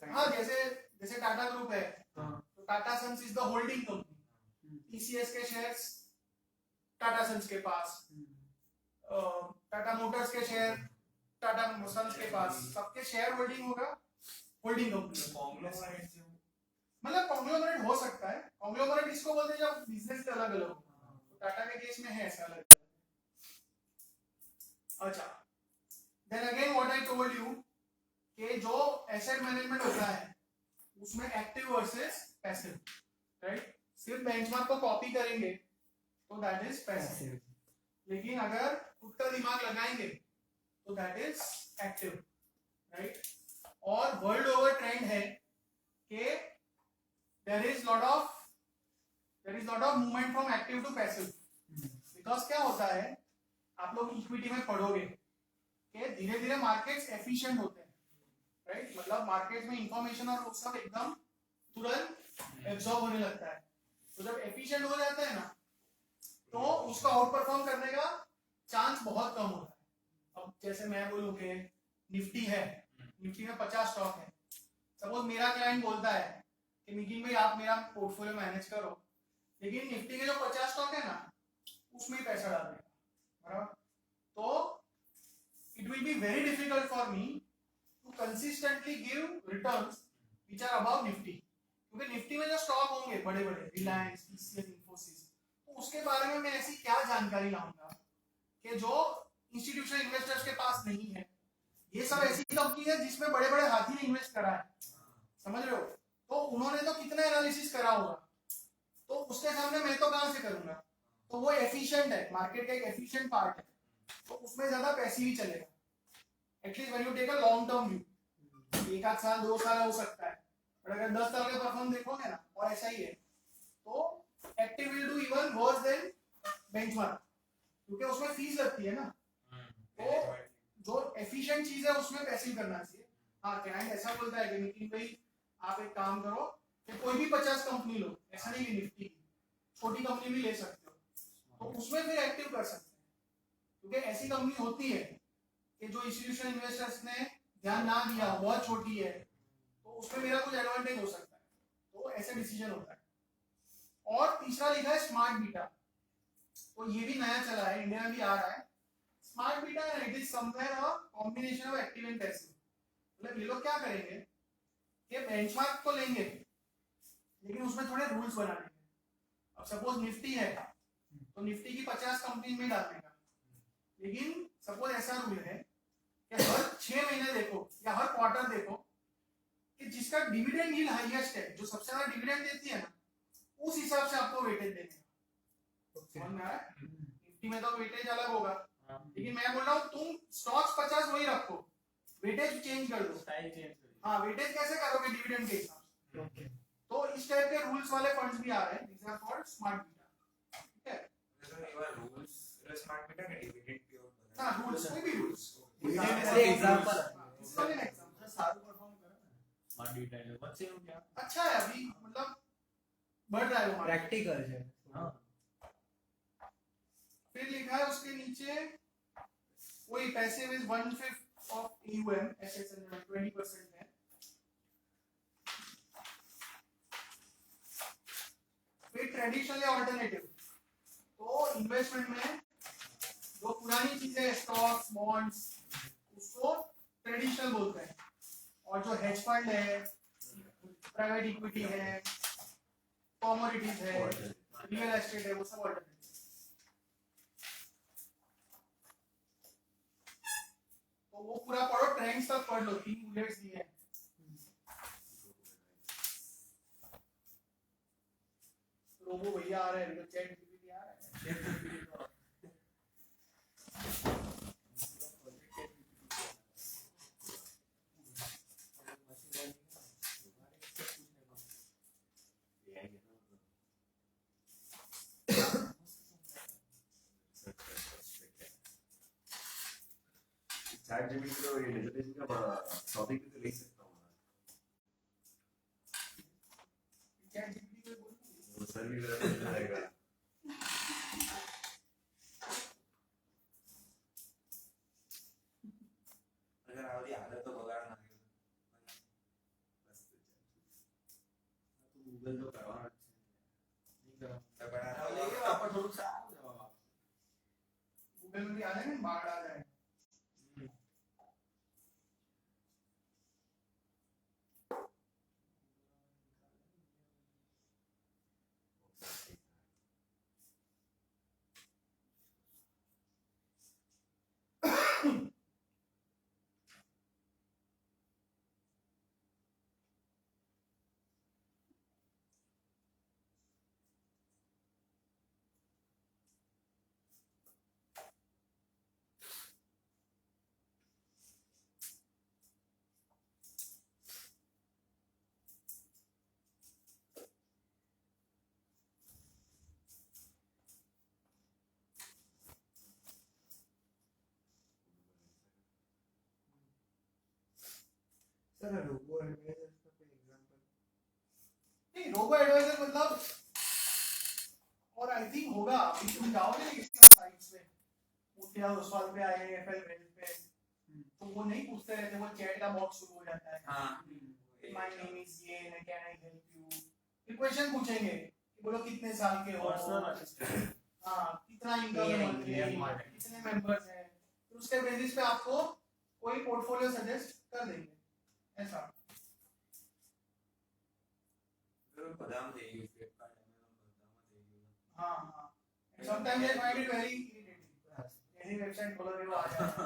हाँ, जैसे टाटा ग्रुप है, तो Tata Sons is the holding company, TCS के शेयर्स टाटा सन्स के पास, टाटा मोटर्स के शेयर टाटा सन्स के पास, सबके शेयर होल्डिंग होगा होल्डिंग कंपनी। કોંગ્લોમરેટ જેવું मतलब कॉन्ग्लोमरेट हो सकता है, कॉन्ग्लोमरेट इसको बोलते हैं जब बिजनेस अलग अलग हो, तो टाटा के केस में है ऐसा अलग। अच्छा, then again what I told you कि जो एसेट मैनेजमेंट होता है उसमें एक्टिव वर्सेस पैसिव, राइट? सिर्फ बेंचमार्क को कॉपी करेंगे तो दैट इज पैसिव, लेकिन अगर खुद का दिमाग लगाएंगे तो दैट इज एक्टिव, राइट? और वर्ल्ड ओवर ट्रेंड है कि there is lot of movement from active to passive, because क्या होता है, आप लोग इक्विटी में पढ़ोगे कि धीरे धीरे मार्केट्स एफिशिएंट होते हैं, राइट? मतलब मार्केट में इंफॉर्मेशन और वो सब एकदम तुरंत एब्जॉर्ब होने लगता है, तो जब एफिशिएंट हो जाता है ना तो उसको आउट परफॉर्म करने का चांस बहुत कम होता है। अब जैसे मैं बोलूं कि निफ्टी है, निफ्टी में 50 स्टॉक है, सपोज मेरा क्लाइंट बोलता है कि नितिन भाई आप मेरा पोर्टफोलियो मैनेज करो, लेकिन निफ्टी के जो 50 स्टॉक है ना उसमें ही पैसा डाल देगा, बराबर? तो it will be very difficult for me to consistently give returns which are above Nifty, क्योंकि निफ्टी में जो स्टॉक होंगे बड़े बड़े, रिलायंस, टीसीएस, इंफोसिस, तो उसके बारे में मैं ऐसी क्या जानकारी लाऊंगा कि जो इंस्टीट्यूशनल इन्वेस्टर्स के पास नहीं है। ये सब ऐसी कंपनी है जिसमें बड़े बड़े हाथी ने इन्वेस्ट करा है, समझ रहे हो? तो उन्होंने तो कितना एनालिसिस करा होगा, तो उसके सामने मैं तो कहां से करूंगा? तो वो एफिशिएंट है, मार्केट का एक एफिशिएंट पार्ट है, तो उसमें ज्यादा पैसे ही चलेगा, at least when you take a long term view. 1 आध साल 2 साल हो सकता है, पर अगर 10 साल का परफॉर्म देखोगे ना, और ऐसा ही है, तो active will do even worse than benchmark, क्योंकि उसमें फीस लगती है ना, तो जो एफिशिएंट चीज है उसमें पैसिव करना चाहिए। हाँ, क्लाइंट ऐसा बोलता है कि नितिन भाई आप एक काम करो कि कोई भी 50 कंपनी लो, ऐसा नहीं कि निफ्टी की, छोटी कंपनी भी ले सकते हो, तो उसमें फिर एक्टिव कर सकते हैं, क्योंकि ऐसी कंपनी होती है कि जो इंस्टीट्यूशनल इन्वेस्टर्स ने ध्यान ना दिया, बहुत छोटी है, तो उसमें मेरा कुछ एडवांटेज हो सकता है, तो ऐसे डिसीजन होता है। और तीसरा लिखा है स्मार्ट बीटा, तो ये भी नया चला है, इंडिया में भी आ रहा है। Smart beta it is somewhere a combination of active and passive. मतलब ये लोग क्या करेंगे, ये बेंचमार्क तो लेंगे लेकिन उसमें थोड़े रूल्स बना देंगे। अब सपोज निफ्टी है तो निफ्टी की 50 कंपनी में डालने का, लेकिन सपोज ऐसा रूल है कि हर 6 महीने देखो या हर क्वार्टर देखो कि जिसका डिविडेंड यील्ड हाईएस्ट है, जो सबसे ज्यादा डिविडेंड देती है ना, उस हिसाब से आपको वेटेज देने का। समझ में आ रहा है? निफ्टी में तो वेटेज अलग होगा, लेकिन मैं बोल रहा हूँ तुम स्टॉक्स 50 वही रखो, वेटेज चेंज कर दो। स्टाइल चेंज कर हाँ, वेटेज कैसे करोगे? डिविडेंड के हिसाब से। तो इस टाइप के रूल्स वाले फंड्स भी आ रहे हैं, these are called smart beta. ठीक है? रूल्स स्मार्ट बीटा का डिविडेंड प्योर हाँ, रूल्स, कोई भी rules. Example This is only an example. सारू परफॉर्म कर रहा है स्मार्ट बीटा है, बहुत सही हो गया। अच्छा है, अभी मतलब बढ़ रहा है वो market। प्रैक्टिकल है। हां, फिर लिखा है उसके नीचे वही passive is 1/5 of AUM, assets under 20% है। फिर ट्रेडिशनल या ऑल्टरनेटिव, तो इन्वेस्टमेंट में जो पुरानी चीजें स्टॉक्स बॉन्ड्स उसको ट्रेडिशनल बोलते हैं, और जो हेज फंड है, प्राइवेट इक्विटी है, कमोडिटीज है, रियल एस्टेट है, वो सब ऑल्टरनेटिव। तो वो पूरा पढ़ो, ट्रेंड्स तक पढ़ लो, 3 बुलेट्स दिए हैं। रोबो भैया आ रहे हैं, चैट जीपीटी आ रहा है। चैट जीपीटी तो ये डिजिटल का टॉपिक भी तो ले सकता हूँ मैं। चैट जीपीटी को बोलो। वो सर भी मेरा मिल जाएगा। अगर आवरी आदत तो बगाड़ ना बस तो गूगल तो करवाना नहीं करा तो बड़ा लेकिन वापस थोड़ा सा आ जाओ। गूगल में भी आ जाएगा, बाढ़ आ जाएगा। सर रोबो एडवाइजर का कोई एग्जांपल? नहीं, रोबो एडवाइजर मतलब, और आई थिंक होगा, अभी तुम जाओगे ना किसी साइट्स पे, मुठिया उस्वाल पे आए, एफएल वेल्थ पे, तो वो नहीं पूछते रहते, वो चैट का बॉक्स शुरू हो जाता है। हां माय नेम इज ये, कैन आई हेल्प यू, ये क्वेश्चन पूछेंगे कि बोलो कितने साल के हो, पर्सनल असिस्टेंट हाँ, कितना इनकम है मंथली, कितने मेंबर्स हैं, तो उसके बेसिस पे आपको कोई पोर्टफोलियो सजेस्ट कर देंगे, ऐसा। जरूर बादाम देगी फ्लिपकार्ट अमेज़न बादाम देगी। हाँ, sometimes I find it very irritating, ऐसी वेबसाइट खोलो रे वो आ जाएगा,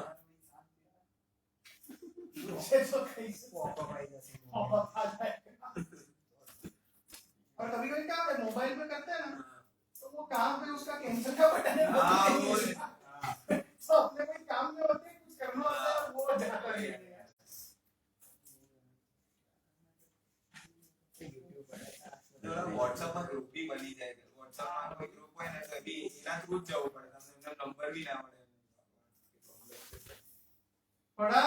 मुझे तो कैसे पॉपअप आई जैसे पॉपअप आ जाएगा। और कभी कभी क्या होता है, मोबाइल पे करते हैं ना, तो वो काम पे उसका कैंसिल का बटन है, हाँ, वो वो तो अपने कोई काम में होते हैं, कुछ करना होता है, वो जाकर ये व्हाट्सएप में ग्रुप भी बनी जाए છે WhatsApp માં કોઈ ગ્રુપ હોય ને તો બી એના થ્રુ જ જવું પડે તમને એમનો નંબર બી ના મળે पढ़ा।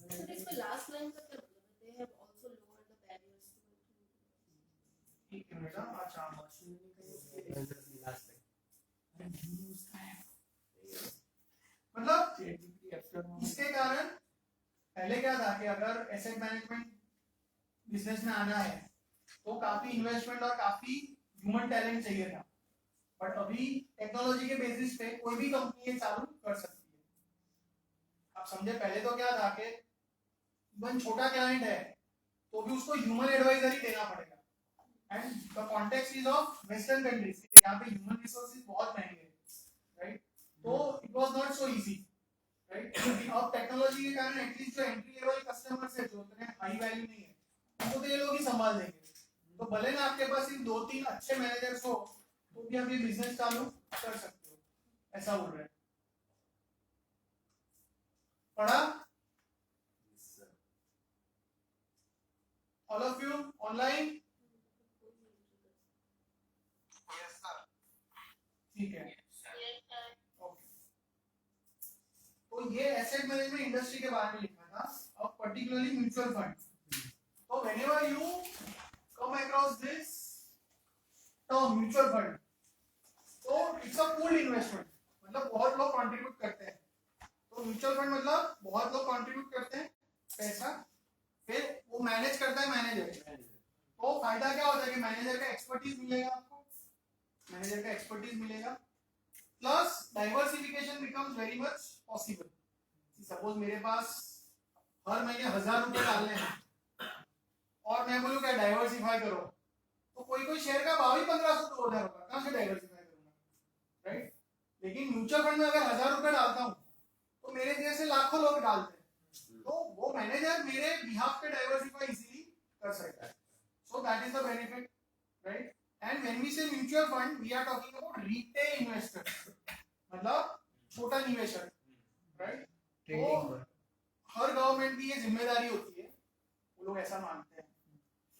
But इसमें last line का क्या मतलब है? They have also lowered the barriers to entry. एक मिनट, अच्छा मतलब इसके कारण पहले क्या था कि अगर एसेट मैनेजमेंट बिजनेस में आना है तो काफी इन्वेस्टमेंट और काफी ह्यूमन टैलेंट चाहिए था, बट अभी टेक्नोलॉजी के बेसिस पे कोई भी कंपनी ये चालू कर सकती है। आप समझे, पहले तो क्या था कि इवन छोटा क्लाइंट है तो भी उसको ह्यूमन एडवाइजर ही देना पड़ेगा, and the context is of western countries, यहाँ पे ह्यूमन रिसोर्सेज बहुत महंगे हैं, राइट? तो it was not so easy, right? लेकिन अब टेक्नोलॉजी के कारण एटलीस्ट जो एंट्री लेवल कस्टमर्स है जो उतने हाई वैल्यू नहीं है उनको तो ये लोग ही संभाल देंगे। तो भले ना आपके पास सिर्फ 2-3 अच्छे मैनेजर्स हो तो भी आप ये बिजनेस चालू कर सकते हो, ऐसा बोल रहे हैं। पढ़ा all of you online? Yes, sir. ठीक है, Yes, sir. ओके। तो ये एसेट मैनेजमेंट इंडस्ट्री के बारे में लिखा था, अब पर्टिकुलरली म्यूचुअल फंड। तो whenever you come across this term mutual fund, तो इट्स अ पूल इन्वेस्टमेंट, मतलब बहुत लोग कंट्रीब्यूट करते हैं। तो म्यूचुअल फंड मतलब बहुत लोग कंट्रीब्यूट करते हैं पैसा, फिर वो मैनेज करता है मैनेजर। तो फायदा क्या होता है कि मैनेजर का एक्सपर्टीज मिलेगा आपको, मैनेजर का एक्सपर्टीज मिलेगा, plus diversification becomes very much possible. Suppose मेरे पास हर महीने 1000 रुपए डालने हैं और मैं बोलूँ क्या डाइवर्सिफाई करो, तो कोई कोई शेयर का भाव ही 1500-2000 होगा, कहाँ से डाइवर्सिफाई करूंगा, राइट? लेकिन म्यूचुअल फंड में अगर 1000 रुपए डालता हूँ तो मेरे जैसे लाखों लोग डालते हैं, तो वो मैनेजर मेरे बिहाफ पे डाइवर्सिफाई इजीली कर सकता है। So that is the benefit, right? And when we say mutual fund we are talking about retail investor, मतलब छोटा निवेशक, राइट? तो हर गवर्नमेंट की ये जिम्मेदारी होती है, वो लोग ऐसा मानते हैं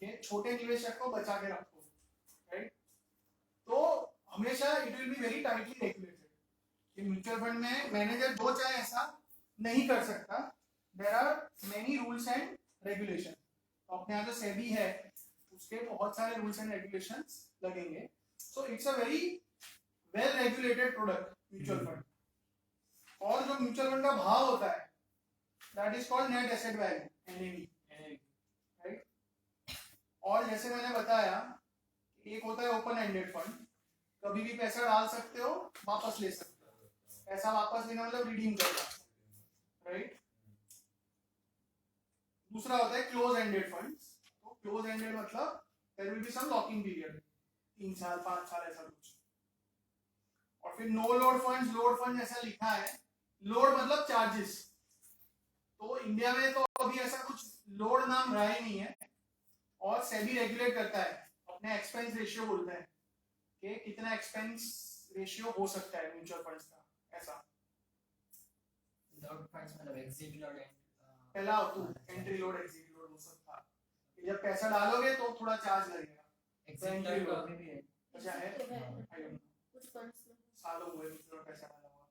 कि छोटे निवेशक को बचा के रखो, राइट? तो हमेशा it will be very tightly regulated कि म्यूचुअल फंड में मैनेजर जो चाहे ऐसा नहीं कर सकता। There are many rules and regulation. तो अपने यहाँ जो सेबी है उसके बहुत सारे रूल्स एंड रेगुलेशंस लगेंगे। So it's a very well regulated product mutual fund. और जो म्यूचुअल फंड का भाव होता है that is called net asset value, NAV, right? और जैसे मैंने बताया एक होता है ओपन एंडेड फंड, कभी भी पैसा डाल सकते हो, वापस ले सकते हो। पैसा वापस लेना मतलब रिडीम करना, राइट? दूसरा होता है क्लोज एंडेड फंड्स। तो क्लोज एंडेड मतलब there will be some locking period, 3 साल 5 साल ऐसा कुछ। और फिर no load funds, load fund ऐसा लिखा है, लोड मतलब चार्जेस। तो इंडिया में तो अभी ऐसा कुछ लोड नाम रहा ही नहीं है, और सेबी रेगुलेट करता है, अपने एक्सपेंस रेशियो बोलते हैं कि कितना एक्सपेंस रेशियो हो सकता है म्यूचुअल फंड्स का, ऐसा। लोड फंड्स मतलब एग्जिट लोड एंड पहला तो एंट्री लोड एग्जिट लोड हो सकता है, जब पैसा डालोगे तो थोड़ा चार्ज लगेगा। एग्जिट लोड तो अभी भी है। अच्छा है, तो है। I don't know, कुछ फंड्स में सालों हुए म्यूचुअल पैसा डाला हुआ,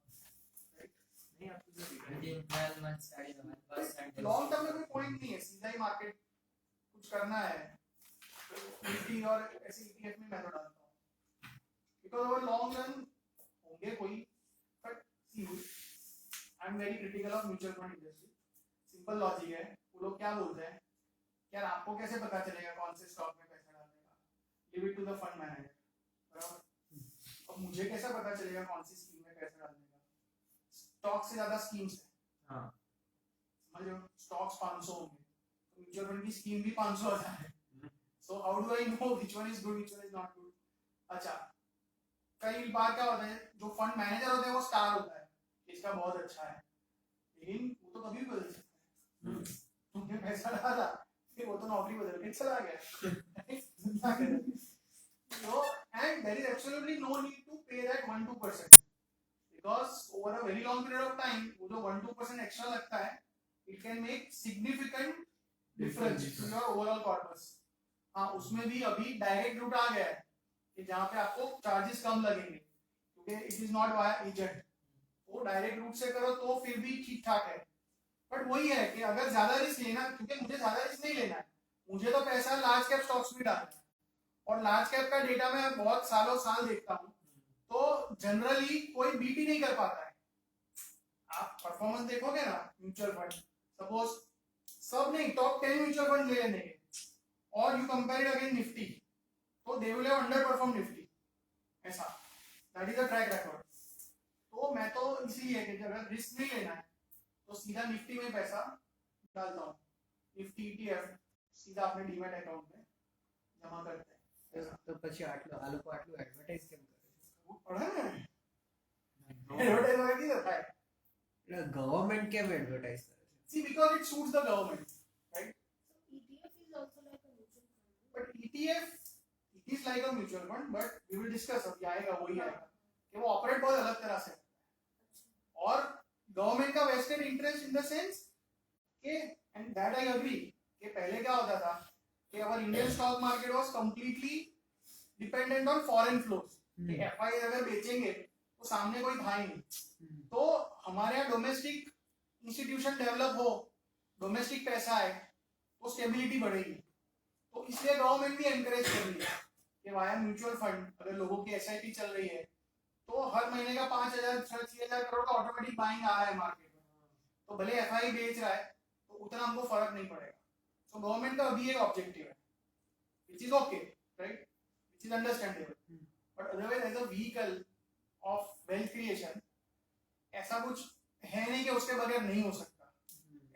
राइट? नहीं आपको जो Within 12 months that is 1%. Long term में कोई पॉइंट नहीं है, सीधा ही मार्केट कुछ करना है तो निफ्टी और ऐसे ईटीएफ में मैं तो डालता हूँ, बिकॉज ओवर लॉन्ग रन होंगे कोई, but see I am very critical of mutual fund industry. Simple logic है, वो लोग क्या बोलते हैं, यार आपको कैसे पता चलेगा कौन से स्टॉक में पैसा डालने का, leave it to the fund manager, बराबर? अब मुझे कैसे पता चलेगा कौन सी स्कीम में पैसा डालने का? स्टॉक से ज्यादा स्कीम्स है, हाँ। समझ रहे हो? स्टॉक्स 500 होंगे, तो म्यूचुअल फंड की स्कीम भी 500,000 है। So how do I know which one is good, which one is not good? अच्छा, कई बार क्या होता है, जो फंड मैनेजर होता है वो स्टार होता है, इसका बहुत अच्छा है, लेकिन वो तो कभी भी बदल सकता है। तुमने पैसा डाला फिर वो तो नौकरी बदल के चला गया। So, and there is absolutely no need to pay that 1-2%, because over a very long period of time वो जो 1-2% extra लगता है, it can make significant difference to your overall corpus। हाँ, उसमें भी अभी डायरेक्ट रूट आ गया है कि जहाँ पे आपको चार्जेस कम लगेंगे, क्योंकि it is not via agent. वो डायरेक्ट रूट से करो तो फिर भी ठीक ठाक है, बट वही है कि अगर ज्यादा रिस्क लेना, क्योंकि मुझे ज्यादा रिस्क नहीं लेना है, मुझे तो पैसा लार्ज कैप स्टॉक्स में डालना है, और लार्ज कैप का डेटा मैं बहुत सालों साल देखता हूँ, तो जनरली कोई बीट ही नहीं कर पाता है। आप परफॉर्मेंस देखोगे ना म्यूचुअल फंड, सपोज सब नहीं, टॉप 10 म्यूचुअल फंड ले लेंगे, और you compare it against Nifty, तो they will have underperform Nifty, ऐसा, that is a track record. तो मैं तो इसलिए कि अगर रिस्क नहीं लेना है तो सीधा निफ्टी में पैसा डालता हूँ, निफ्टी ETF सीधा अपने डीमैट अकाउंट में जमा करते हैं। तो પછી આટલું એડવર્ટાઇઝ કેમ કરે છે? वो पढ़ा है एडवर्टाइज वगैरह नहीं करता है, એટલે ગવર્મેન્ટ કેમ એડવર્ટાઇઝ કરે છે? see because it suits the government, right? So ETF is also like a mutual fund. But ETF it is like a mutual fund, but we will discuss, अभी आएगा वही आएगा कि वो ऑपरेट बहुत अलग तरह से और गवर्नमेंट का vested interest in the sense कि एंड दैट आई एग्री कि पहले क्या होता था कि our Indian stock market was completely dependent on foreign flows, कि एफआई अगर बेचेंगे तो सामने कोई था ही नहीं, तो हमारे यहाँ डोमेस्टिक इंस्टीट्यूशन डेवलप हो, डोमेस्टिक पैसा है तो स्टेबिलिटी बढ़ेगी, तो इसलिए गवर्नमेंट भी एनकरेज कर रही है कि वाया म्यूचुअल फंड अगर लोगों की एसआईपी चल रही है तो हर महीने का 5,000-6,000 करोड़ का ऑटोमेटिक बाइंग आ रहा है मार्केट में, तो भले एफआई बेच रहा है तो उतना हमको फर्क नहीं पड़ेगा। सो गवर्नमेंट का अभी एक ऑब्जेक्टिव है which is okay, right, which is understandable, but otherwise as a vehicle of wealth creation ऐसा कुछ है नहीं कि उसके बगैर नहीं हो सकता,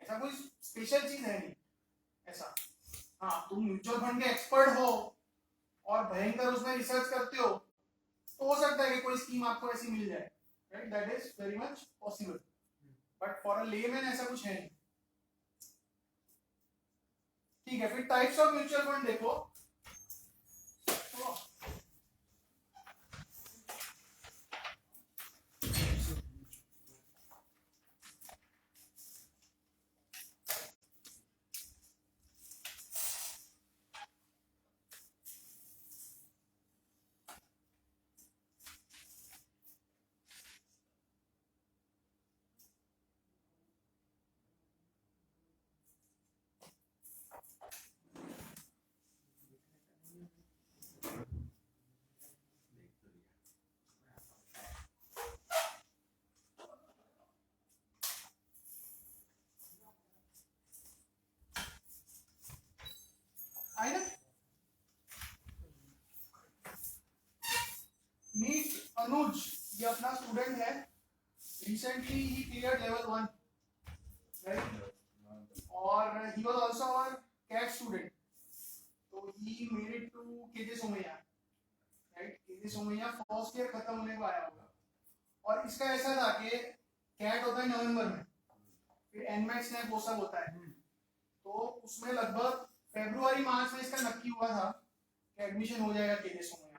ऐसा कोई स्पेशल चीज है नहीं ऐसा। हाँ, तुम म्यूचुअल फंड के एक्सपर्ट हो और भयंकर उसमें रिसर्च करते हो तो हो सकता है कि कोई स्कीम आपको ऐसी मिल जाए, right, that is very much possible, but for a layman ऐसा कुछ है नहीं। ठीक है, फिर टाइप्स ऑफ म्यूचुअल फंड देखो, तो आई ना, मीट अनुज, ये अपना स्टूडेंट है, रिसेंटली ही क्लियर्ड लेवल 1, राइट, और he was also our CAT student, तो he made it to K J Somaiya, right, K J Somaiya first year खत्म होने को आया होगा, और इसका ऐसा था कि कैट होता है नवंबर में, फिर एनमैट स्नैप वो सब होता है, तो उसमें लगभग फरवरी मार्च में इसका नक्की हुआ था कि एडमिशन हो जाएगा केजे सोमैया में,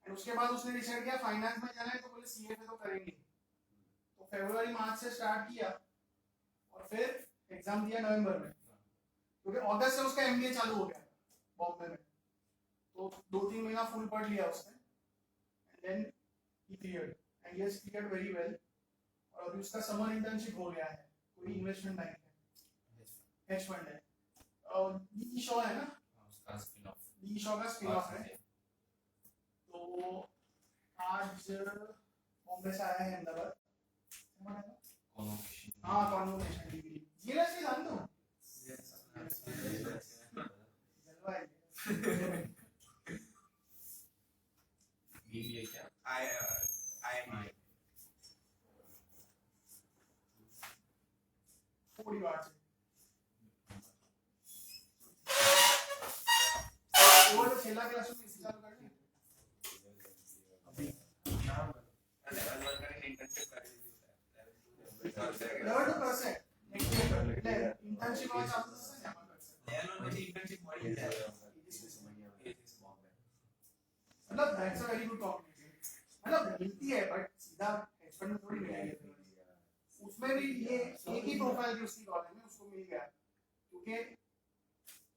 एंड उसके बाद उसने डिसाइड किया फाइनेंस में जाना है, तो बोले सीएफए तो करेंगे, तो फरवरी मार्च से स्टार्ट किया और फिर एग्जाम दिया नवंबर में, क्योंकि अगस्त से उसका एमबीए चालू हो गया बॉम्बे में, तो 2-3 महीना फुल पढ़ लिया उसने, and then he cleared and he has cleared very well, और अभी उसका समर इंटर्नशिप हो गया है, कोई इन्वेस्टमेंट बैंक है, हेज फंड है, और डी शो है ना, उसका स्पिन ऑफ, डी शो का स्पिन ऑफ है, तो आज बॉम्बे से आया है अहमदाबाद, हाँ कॉन्वोकेशन डिग्री, जीएलएस की जान दो, जलवा है, बीबीए क्या, IIM थोड़ी बात है, वो तो छेला क्लास में इसी चालू करनी અને અલવરકરની ઇન્ટર્નશિપ કરી દીધી છે लेवल 2% नेक्स्ट ईयर એટલે इंटर्नशिप માં ચાલુ થશે ને આમાં એનો પછી ઇન્ટર્નશિપ મળી જાય मतलब that's a very good combination, मतलब मिलती है बट सीधा हेज फंड में थोड़ी मिलेगी, उसमें भी ये एक ही प्रोफाइल थी उसकी कॉलेज में, उसको मिल गया क्योंकि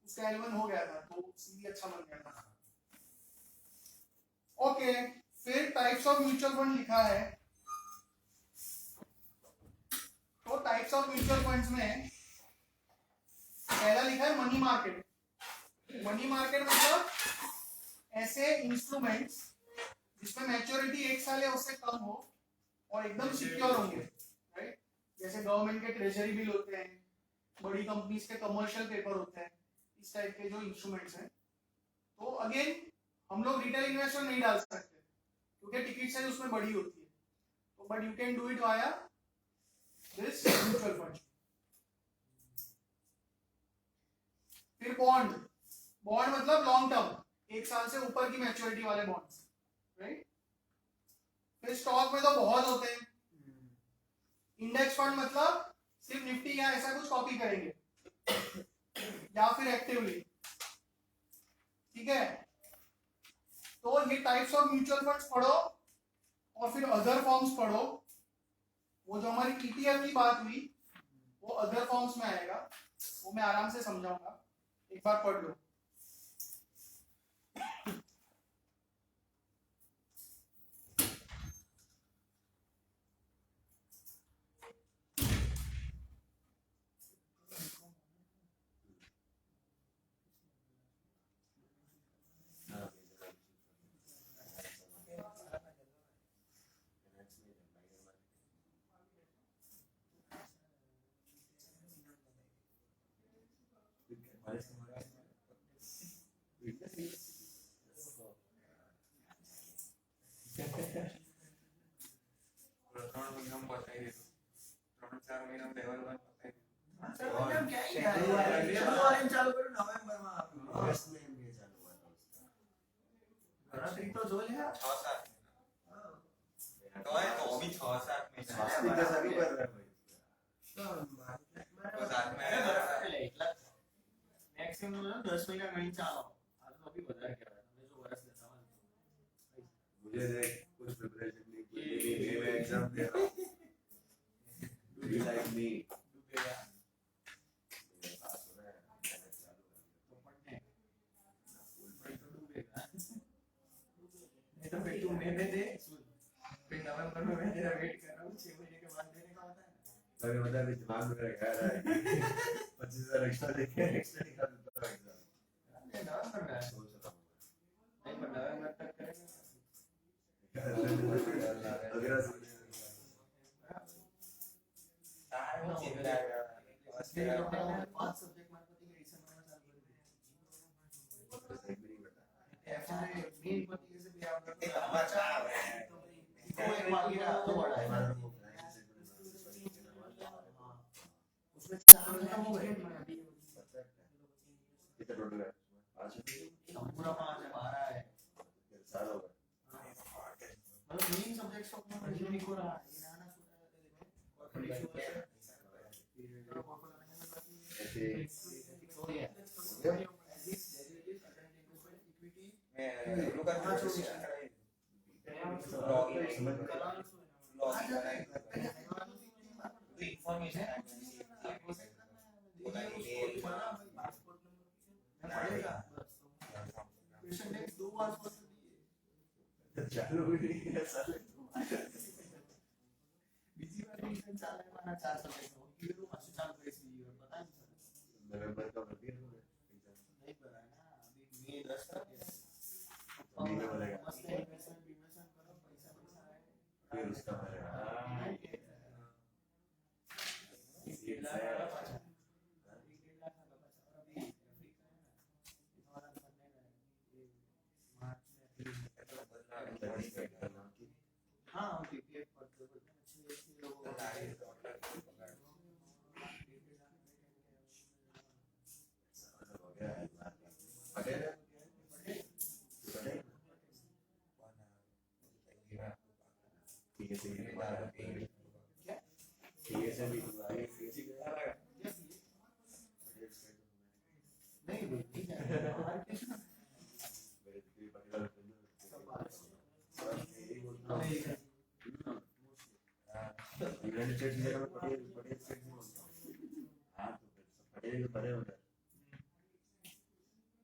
उसका L1 हो गया था तो सीधी अच्छा बन गया था। ओके, फिर टाइप्स ऑफ म्यूचुअल फंड लिखा है, तो टाइप्स ऑफ म्यूचुअल फंड्स में पहला लिखा है मनी मार्केट। मनी मार्केट मतलब ऐसे इंस्ट्रूमेंट्स जिसमें मैच्योरिटी 1 साल या उससे कम हो और एकदम सिक्योर होंगे, राइट, जैसे गवर्नमेंट के ट्रेजरी बिल होते हैं, बड़ी कंपनीज के कमर्शियल पेपर होते हैं, इस टाइप के जो इंस्ट्रूमेंट्स हैं। तो अगेन हम लोग रिटेल इन्वेस्टमेंट नहीं डाल सकते क्योंकि टिकट साइज उसमें बड़ी होती है, तो but you can do it via this mutual fund. फिर बॉन्ड, बॉन्ड मतलब लॉन्ग टर्म, 1 साल से ऊपर की मैच्योरिटी वाले बॉन्ड्स, राइट। फिर स्टॉक में तो बहुत होते हैं। इंडेक्स फंड मतलब सिर्फ निफ्टी या ऐसा कुछ कॉपी करेंगे या फिर एक्टिवली, ठीक है। तो ये टाइप्स ऑफ म्यूचुअल फंड्स पढ़ो और फिर अदर फॉर्म्स पढ़ो। वो जो हमारी ईटीएफ की बात हुई वो अदर फॉर्म्स में आएगा, वो मैं आराम से समझाऊंगा, एक बार पढ़ लो। चालू करो नवंबर में आप अगस्त में MBA चालू हुआ था उसका। गणतरी तो जो लिया 6-7 तो है, तो भी 6-7 महीना स्वास्थ्य का चालू कर रहा है भाई। तो साथ में मैक्सिमम 10 महीना गणित चालो आज तो अभी વધારે કહેવાય તમે જો વર્ષ દેતા હોય मुझे देख कुछ प्रिपरेशन नहीं की, मैं एग्जाम दे रहा हूँ। Do you like me? ડૂબેગા मेरे पास हो रहा है, मैंने चालू कर दिया। તો પણ નહીં તો ડૂબેગા नहीं तो फिर तू मैंने दे फिर नवंबर में मैं तेरा वेट कर रहा हूँ 6 महीने के बाद देने का होता है मैंने बता भी दिमाग में रखा है 25,000 एक्स्ट्रा लेके एक्स्ट्रा निकाल देता हूँ एग्जाम। नहीं नवंबर में सोच रहा हूँ नहीं पर नवंबर तक करेंगे अगला સારું ચિંતા फिर ये लोग 5 सब्जेक्ट मार पति के रीजन में चालू कर दिया एफआर मेन पति से भी आप એ તમાર ચા આવે तो एक बाकी रहा तो बड़ा है उसमें 4 महीना हो गए कितना टोटल है? 5 पूरा 5 है 12 है साल हो गए। मतलब मेन सब्जेक्ट्स ऑफ में यूनिक हो रहा है ये नाना छोटा ऐसे મેં એનું કરવા લॉगिन कराई तो इंफॉर्मेशन चालू भी नहीं है साले। બીજી વાર રિવિઝન ચાલે મારા 4 સબ્જેક્ટ નો કીધું પાછું ચાલુ કરીશ બીજી વાર પતા નહીં नवंबर का भर दिया तुमने नहीं करा ना अभी मई 10 तक है महीने वालेगा। मस्त इन्वेस्टमेंट करो पैसा आए फिर उसका भरेगा। हाँ पीपीएफ पढ़ते अच्छे लोग हो गया है पटेल ठीक है सही है ठीक है सभी आगे किसी का नहीं नहीं जाएगा यूनाइटेड स्टेट्स में पटेल पटेल स्टेट्स में बोलता हूँ। हाँ तो फिर सब पटेल के परे होता है।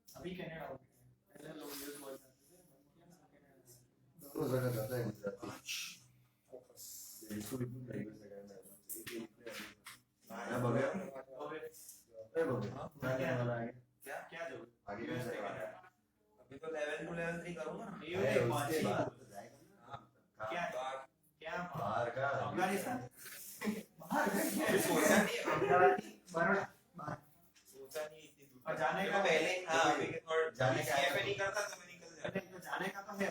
अभी कनाडा हो गया पहले लोग यूएस बोल जाते थे तो जगह जाता है गुजराती इसको भी पूछ लैंग्वेज लगा मैं ना बगे अरे बगे क्या वाला है क्या क्या जो आगे कैसे जाएगा अभी तो लेवल 2 लेवल 3 करूंगा ना ये होते उसके पांच बाद तो जाएगा ना क्या बाहर क्या बाहर का अफगानिस्तान बाहर सोचा नहीं बरोड़ा बाहर सोचा नहीं इतनी दूर और जाने तो का पहले हाँ अभी के थोड़ा जाने का CFA नहीं करता तो मैं निकल जाता। तो जाने का तो है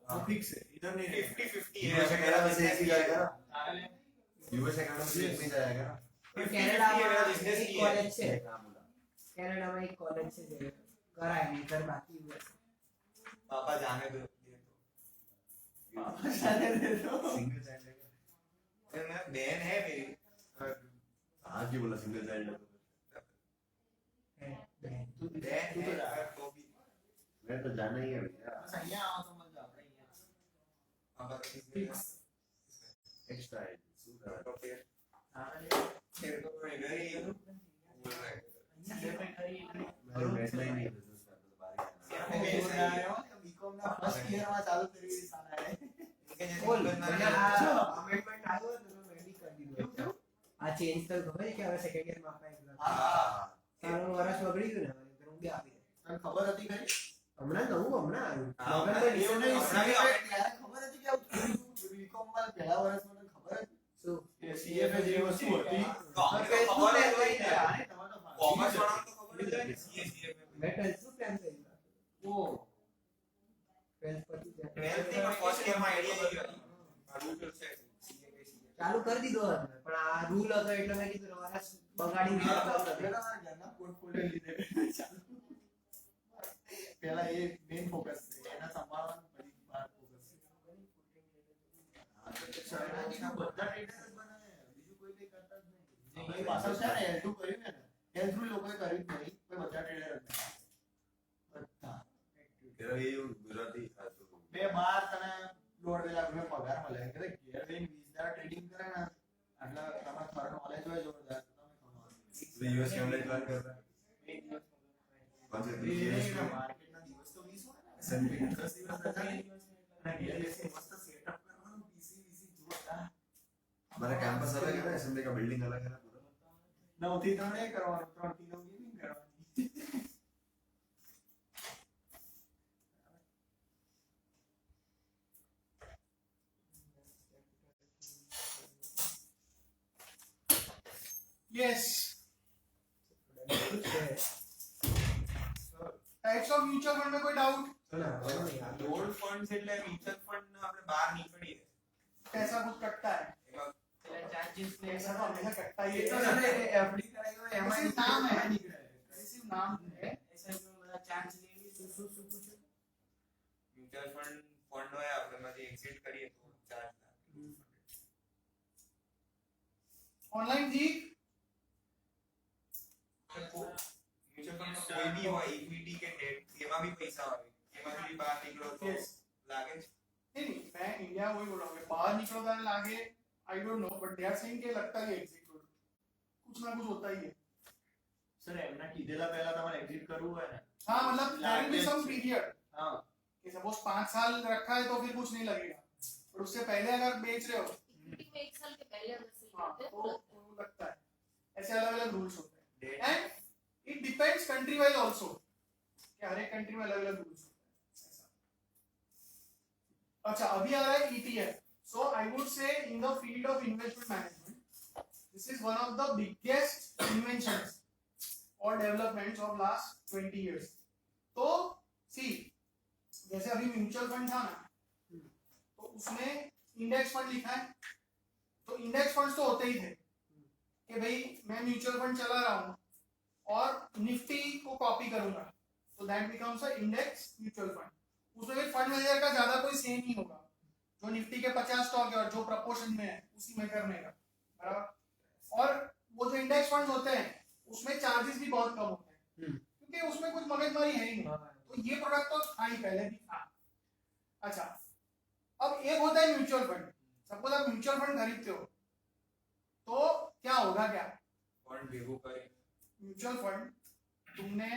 वो फिक्स है इधर नहीं 50-50 है यूएस मेरा अकेडमी से एक ही जाएगा ना, है यूएस अकेडमी से एक नहीं जाएगा ना। 50-50 કેનેડામાં है मेरा बिजनेस એક ही है। કોલેજ છે हाँ बोला કેનેડામાં એક કોલેજ છે જે કરાય નહીતર બાકી US पापा जाने दो पापा जाने दे दो सिंगल चाइल्ड है फिर मैं बहन है मेरी हाँ क्यों बोला सिंगल चाइल्ड तू बहन तू तो जा है तो भी मैं तो जाना ही है भैया बस અહીંયા આવો તો મજા આપણે અહીંયા पापा फिक्स एक्स्ट्रा है શું કરે तो फिर આને फिर तो मैं इधर ही हूँ बोल रहा है અહીંયા पे કરી मैं बैठना ही नहीं है बिजनेस का तो बाहर ही मैं जाना बोल रहा है बीकॉम ना फर्स्ट ईयर में चालू करी साला है इनके जैसे બોલ बनना મને है। આ અમેન્ડમેન્ટ આવ્યો તો મેં વેલી કરી દીધું આ ચેન્જ તો ખબર છે કે હવે સેકન્ડ યર માં આપણે એક્ઝામ हाँ સારું વર્ષ બગડી ગયું ને હવે હું બી આપી દે તને ખબર હતી ખરી હમણાં નવું હમણાં આવ્યું हाँ, નવેમ્બર हमारे ડિસેમ્બર ये हमारा भी ત્યારે ખબર હતી કે આવું બીકોમ માં પહેલા વર્ષમાં તને ખબર હતી શું કે સીએફએ જે વસ્તુ હતી तो हम तो खबर है तो ही है। कॉमर्स वाला तो खबर है CFA મેં 12th નું પ્લાન કર્યું ઓ 12th પછી ત્યાં 12th ની પણ ફર્સ્ટ યર માં આઈડિયા નહીં હતી મારું તો છે CFA ચાલુ કરી દીધો હતો પણ આ રૂલ હતો એટલે મેં કીધું વર્ષ બગાડી દીધો પેલા મારા ઘરના પોર્ટફોલિયો લીધે ચાલુ પેલા એ મેઇન ફોકસ છે એના સંભાળવાનું પછી બાર ફોકસ બધા ટ્રેડર્સ બનાવે બીજું કોઈ કઈ કરતા જ નહીં જે પાછળ છે ને L2 કર્યું ને L3 લોકોએ કર્યું જ નહીં કોઈ બધા ટ્રેડર હતા બધા तेरा ये गुजराती था तो બે બાર તને 1.5 લાખ રૂપિયા પગાર મળે કે ઘેર બેન 20,000 ટ્રેડિંગ કરે ને એટલે તમારે થોડું નોલેજ હોય જોરદાર તો તમે કમાવો तो यूएस के हमने ज्वाइन कर रहा है એક દિવસ कौन से માર્કેટના દિવસ તો 20 હોય ને S&P 10 દિવસ રજા નહીં અને ઘેર બેસી મસ્ત સેટઅપ કરવાનું પીસી જોરદાર हमारा कैंपस अलग है ना एसएमडी का बिल्डिंग अलग है ना पूरा 9 થી 3 એ કરવાનું 3 થી 9 ગેમિંગ કરવાની Yes. Types of mutual fund में कोई डाउट गोल्ड फंड्स એટલે મ્યુચ્યુઅલ ફંડ ના આપણે બહાર નીકળીએ पैसा कुछ कटता है એમાં चार्जेस पैसा तो हमेशा कटता ही तो है मैंने एफडी कराई हुई है ऐसे नाम है ऐसे नाम है ऐसा मतलब चार्ज लेंगे तो सु पूछो મ્યુચ્યુઅલ ફંડ હોય આપણે માંથી એક્ઝિટ કરીએ તો ચાર્જ લાગે ऑनलाइन ठीक મ્યુચ્યુઅલ ફંડ કોઈ બી હોય ઇક્વિટી કે ડેટ એમાં બી પૈસા હોય એમાંથી બહાર નીકળો તો Yes. લાગે છે नहीं मैं इंडिया वही बोल रहा हूँ बाहर निकलो तो लागे I don't know but they are saying के लगता है एग्जिट कुछ ना कुछ होता ही है સર એમના કીધેલા પહેલા તમારે એક્ઝિટ કરવું હોય ને हाँ मतलब there will be some period હા कि सपोज 5 साल रखा है तो फिर कुछ नहीं लगेगा और उससे पहले अगर बेच रहे हो इक्विटी में 1 साल के पहले अगर सेल हाँ करते हैं तो तो वो लगता है ऐसे अलग अलग रूल्स होते हैं and it depends country wise also कि हर एक कंट्री में अलग अलग रूल्स होते हैं ऐसा अच्छा अभी आ रहा है ETF so I would say in the field of investment management this is one of the biggest inventions और डेवलपमेंट्स ऑफ लास्ट 20 इयर्स तो सी जैसे अभी म्यूचुअल फंड था ना तो उसमें इंडेक्स फंड लिखा है तो इंडेक्स फंड्स तो होते ही थे कि भाई मैं म्यूचुअल फंड चला रहा हूं और निफ्टी को कॉपी करूंगा तो that becomes a index mutual fund उसमें भी फंड मैनेजर का ज्यादा कोई से नहीं होगा जो निफ्टी के 50 स्टॉक है और जो प्रपोर्शन में है उसी में करने का बराबर और वो जो इंडेक्स फंड होते हैं उसमें चार्जेस भी बहुत कम होते हैं क्योंकि उसमें कुछ मगजमारी है ही नहीं तो ये प्रोडक्ट तो था ही पहले भी था अच्छा अब एक होता है म्यूचुअल फंड सपोज आप म्यूचुअल फंड खरीदते हो तो क्या होगा क्या ફંડ ભેગું કરી म्यूचुअल फंड तुमने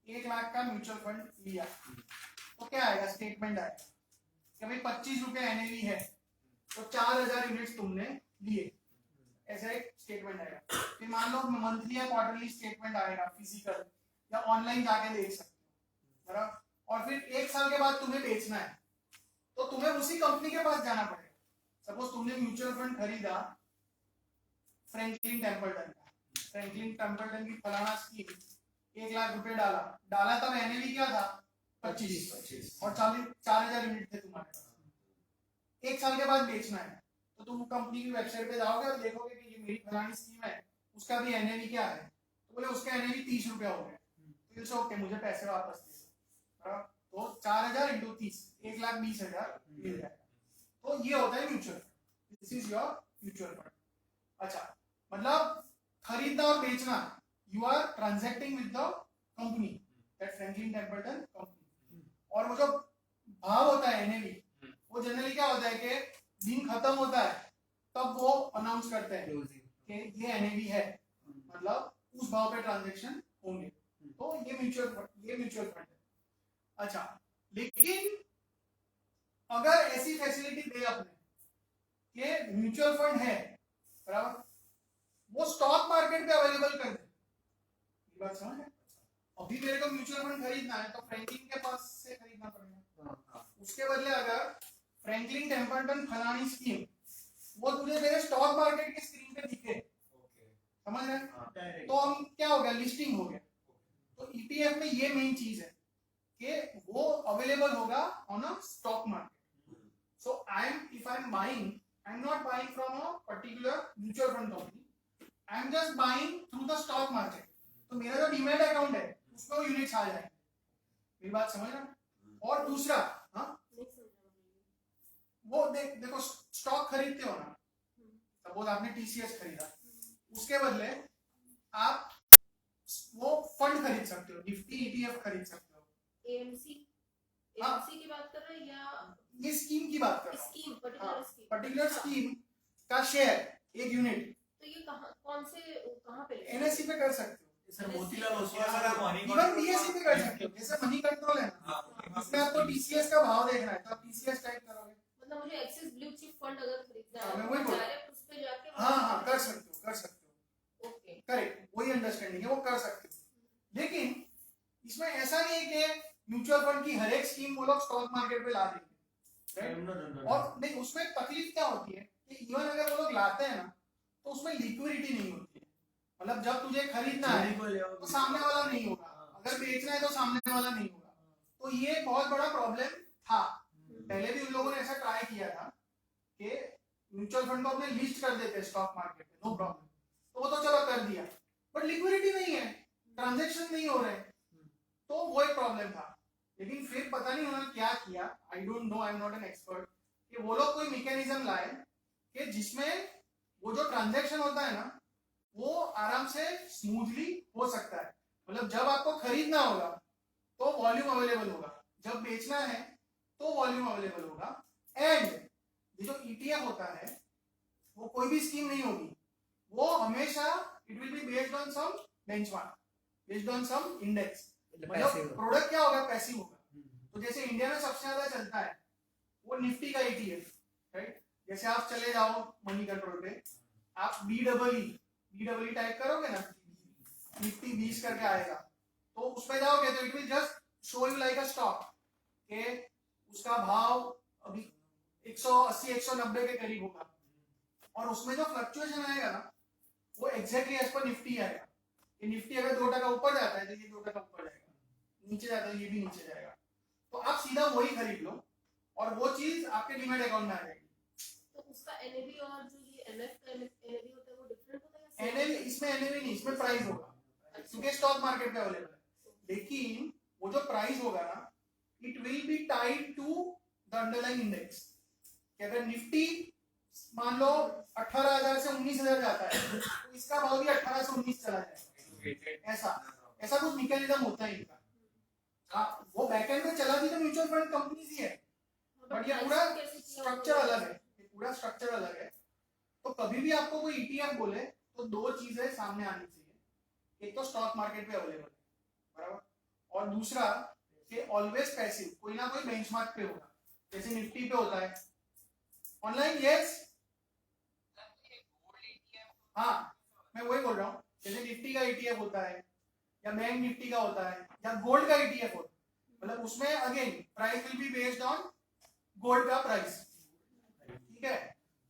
1 लाख का म्यूचुअल फंड लिया तो क्या आएगा स्टेटमेंट आएगा कि भाई 25 रुपए एनएवी है तो 4000 यूनिट्स तुमने लिए ऐसा एक स्टेटमेंट आएगा फिर मान लो मंथली या क्वार्टरली स्टेटमेंट आएगा फिजिकल या ऑनलाइन जाके देख सकते हो बराबर और फिर 1 साल के बाद तुम्हें बेचना है तो तुम्हें उसी कंपनी के पास जाना पड़ेगा सपोज तुमने म्यूचुअल फंड खरीदा फ्रैंकलिन टेम्पल्टन का फ्रैंकलिन टेम्पल्टन की फलाना स्कीम 1,00,000 रुपए डाला तब एनएवी क्या था 25 और 4,000 यूनिट थे तुम्हारे पास। 1 साल के बाद बेचना है तो तुम कंपनी की वेबसाइट पे जाओगे और देखोगे कि ये मेरी फलानी स्कीम है, उसका भी एनएवी क्या है, तो बोले उसका एनएवी 30 रुपया हो गया, तो ये ओके मुझे पैसे वापस दे दो, तो 4,000 इंटू 30 1,20,000 मिल जाएगा। तो ये होता है mutual fund, this is your mutual fund. अच्छा, मतलब खरीदना और बेचना, you are transacting with the company, that Franklin Templeton company. और वो जो भाव होता है एनएवी, वो जनरली क्या होता है कि दिन खत्म होता है तब वो अनाउंस करते हैं कि ये एनएवी है, मतलब उस भाव पे ट्रांजैक्शन होंगे। तो ये म्यूचुअल फंड है। अच्छा, लेकिन अगर ऐसी फैसिलिटी दे अपने कि म्यूचुअल फंड है बराबर, वो स्टॉक मार्केट पे अवेलेबल कर दे, ये बात समझ है? अभी मेरे को म्यूचुअल फंड खरीदना है तो फ्रैंकलिन के पास से खरीदना पड़ेगा, उसके बदले अगर फ्रैंकलिन टेम्पल्टन फलानी स्कीम वो तुझे मेरे स्टॉक मार्केट की स्क्रीन पे दिखे, समझ रहे हैं? तो हम क्या हो गया, लिस्टिंग हो गया। तो ईटीएफ में ये मेन चीज है कि वो अवेलेबल होगा on a stock market. So if I am buying, I am not buying from a particular mutual fund company, I am just buying through the stock market. तो मेरा जो डीमैट अकाउंट है उसमें वो यूनिट्स आ जाएंगे, मेरी बात समझ रहे हैं? और दूसरा, हाँ वो देखो स्टॉक खरीदते हो ना, सपोज आपने टीसीएस खरीदा, उसके बदले आप वो फंड खरीद सकते हो, निफ्टी ईटीएफ खरीद सकते हो। एएमसी की बात कर रहे हैं या ये स्कीम की बात कर रहा हूँ, स्कीम, पर्टिकुलर स्कीम का शेयर एक यूनिट, तो ये कहाँ पे एनएससी पे कर सकते हो, सर मोतीलाल इवन बीएससी पे कर सकते हो। जैसे मनी कंट्रोल है ना, इसमें आपको टीसीएस का भाव देखना है तो आप टीसीएस टाइप करोगे। मतलब मुझे एक्सिस ब्लू चिप फंड अगर खरीदना हाँ, है मैं वही तो बोल डायरेक्ट उस पे जाके हाँ कर सकते हो, ओके, करेक्ट, वही अंडरस्टैंडिंग है, वो कर सकते हो। लेकिन इसमें ऐसा नहीं है कि म्यूचुअल फंड की हर एक स्कीम वो लोग स्टॉक मार्केट पे ला देंगे, और नहीं, उसमें तकलीफ क्या होती है कि इवन अगर वो लोग लाते हैं ना तो उसमें लिक्विडिटी नहीं होती है। मतलब जब तुझे खरीदना है तो सामने वाला नहीं होगा, अगर बेचना है तो सामने वाला नहीं होगा। तो ये बहुत बड़ा प्रॉब्लम था। पहले भी उन लोगों ने ऐसा ट्राई किया था कि म्यूचुअल फंड को अपने लिस्ट कर देते स्टॉक मार्केट में, नो प्रॉब्लम, तो वो तो चलो कर दिया, बट लिक्विडिटी नहीं है, ट्रांजैक्शन नहीं हो रहे, तो वो एक प्रॉब्लम था। लेकिन फिर पता नहीं उन्होंने क्या किया, आई don't no, I am not an expert, कि वो लोग कोई मैकेनिज्म लाए कि जिसमें वो जो ट्रांजैक्शन होता है ना वो आराम से स्मूथली हो सकता है। मतलब जब आपको खरीदना होगा तो वॉल्यूम अवेलेबल होगा, जब बेचना है तो वॉल्यूम अवेलेबल होगा। एंड ये जो ईटीएफ होता है वो कोई भी स्कीम नहीं होगी, वो हमेशा it will be based on some benchmark, based on some index. मतलब प्रोडक्ट क्या होगा, पैसिव होगा। तो जैसे इंडिया में सबसे ज्यादा चलता है वो निफ्टी का ईटीएफ, राइट? जैसे आप चले जाओ मनी कंट्रोल पे, आप बीडब्ल्यू टाइप करोगे ना, निफ्टी 20 करके आएगा, तो उसमें जाओगे तो it will just show you like a stock के उसका भाव अभी 180 190 के करीब होगा, और उसमें जो फ्लक्चुएशन आएगा ना वो एग्जैक्टली एज पर निफ्टी आएगा। ये निफ्टी अगर 2% ऊपर जाता है तो ये 2% ऊपर जाएगा, नीचे जाता है ये भी नीचे जाएगा। तो आप सीधा वही खरीद लो और वो चीज आपके डीमैट अकाउंट में आ जाएगी। तो उसका एनएवी और जो ये एमएफ का एनएवी होता है वो डिफरेंट होता है? एनएवी इसमें एनएवी नहीं, इसमें प्राइस होगा, क्योंकि स्टॉक मार्केट पे अवेलेबल है। लेकिन वो जो प्राइस होगा ना, it will be tied to the underlying index. कि अगर निफ्टी मान लो 18,000 से 19,000 जाता है तो इसका भाव भी 18 से 19 चला जाएगा। ऐसा कुछ मैकेनिज्म होता है इनका। हाँ, वो बैकएंड में चला भी तो म्यूचुअल फंड कंपनीज ही है, बट ये पूरा स्ट्रक्चर अलग है, ये पूरा स्ट्रक्चर अलग है। तो कभी भी आपको कोई ईटीएफ बोले तो दो चीजें सामने आनी चाहिए, एक तो स्टॉक मार्केट पे अवेलेबल है, बराबर, और दूसरा कि ऑलवेज पैसिव, कोई ना कोई बेंचमार्क पे होगा, जैसे निफ्टी पे होता है ऑनलाइन। यस, हाँ मैं वही बोल रहा हूँ, जैसे निफ्टी का ईटीएफ होता है या बैंक निफ्टी का होता है या गोल्ड का ईटीएफ होता है, मतलब उसमें again price will be based on gold का प्राइस, ठीक है?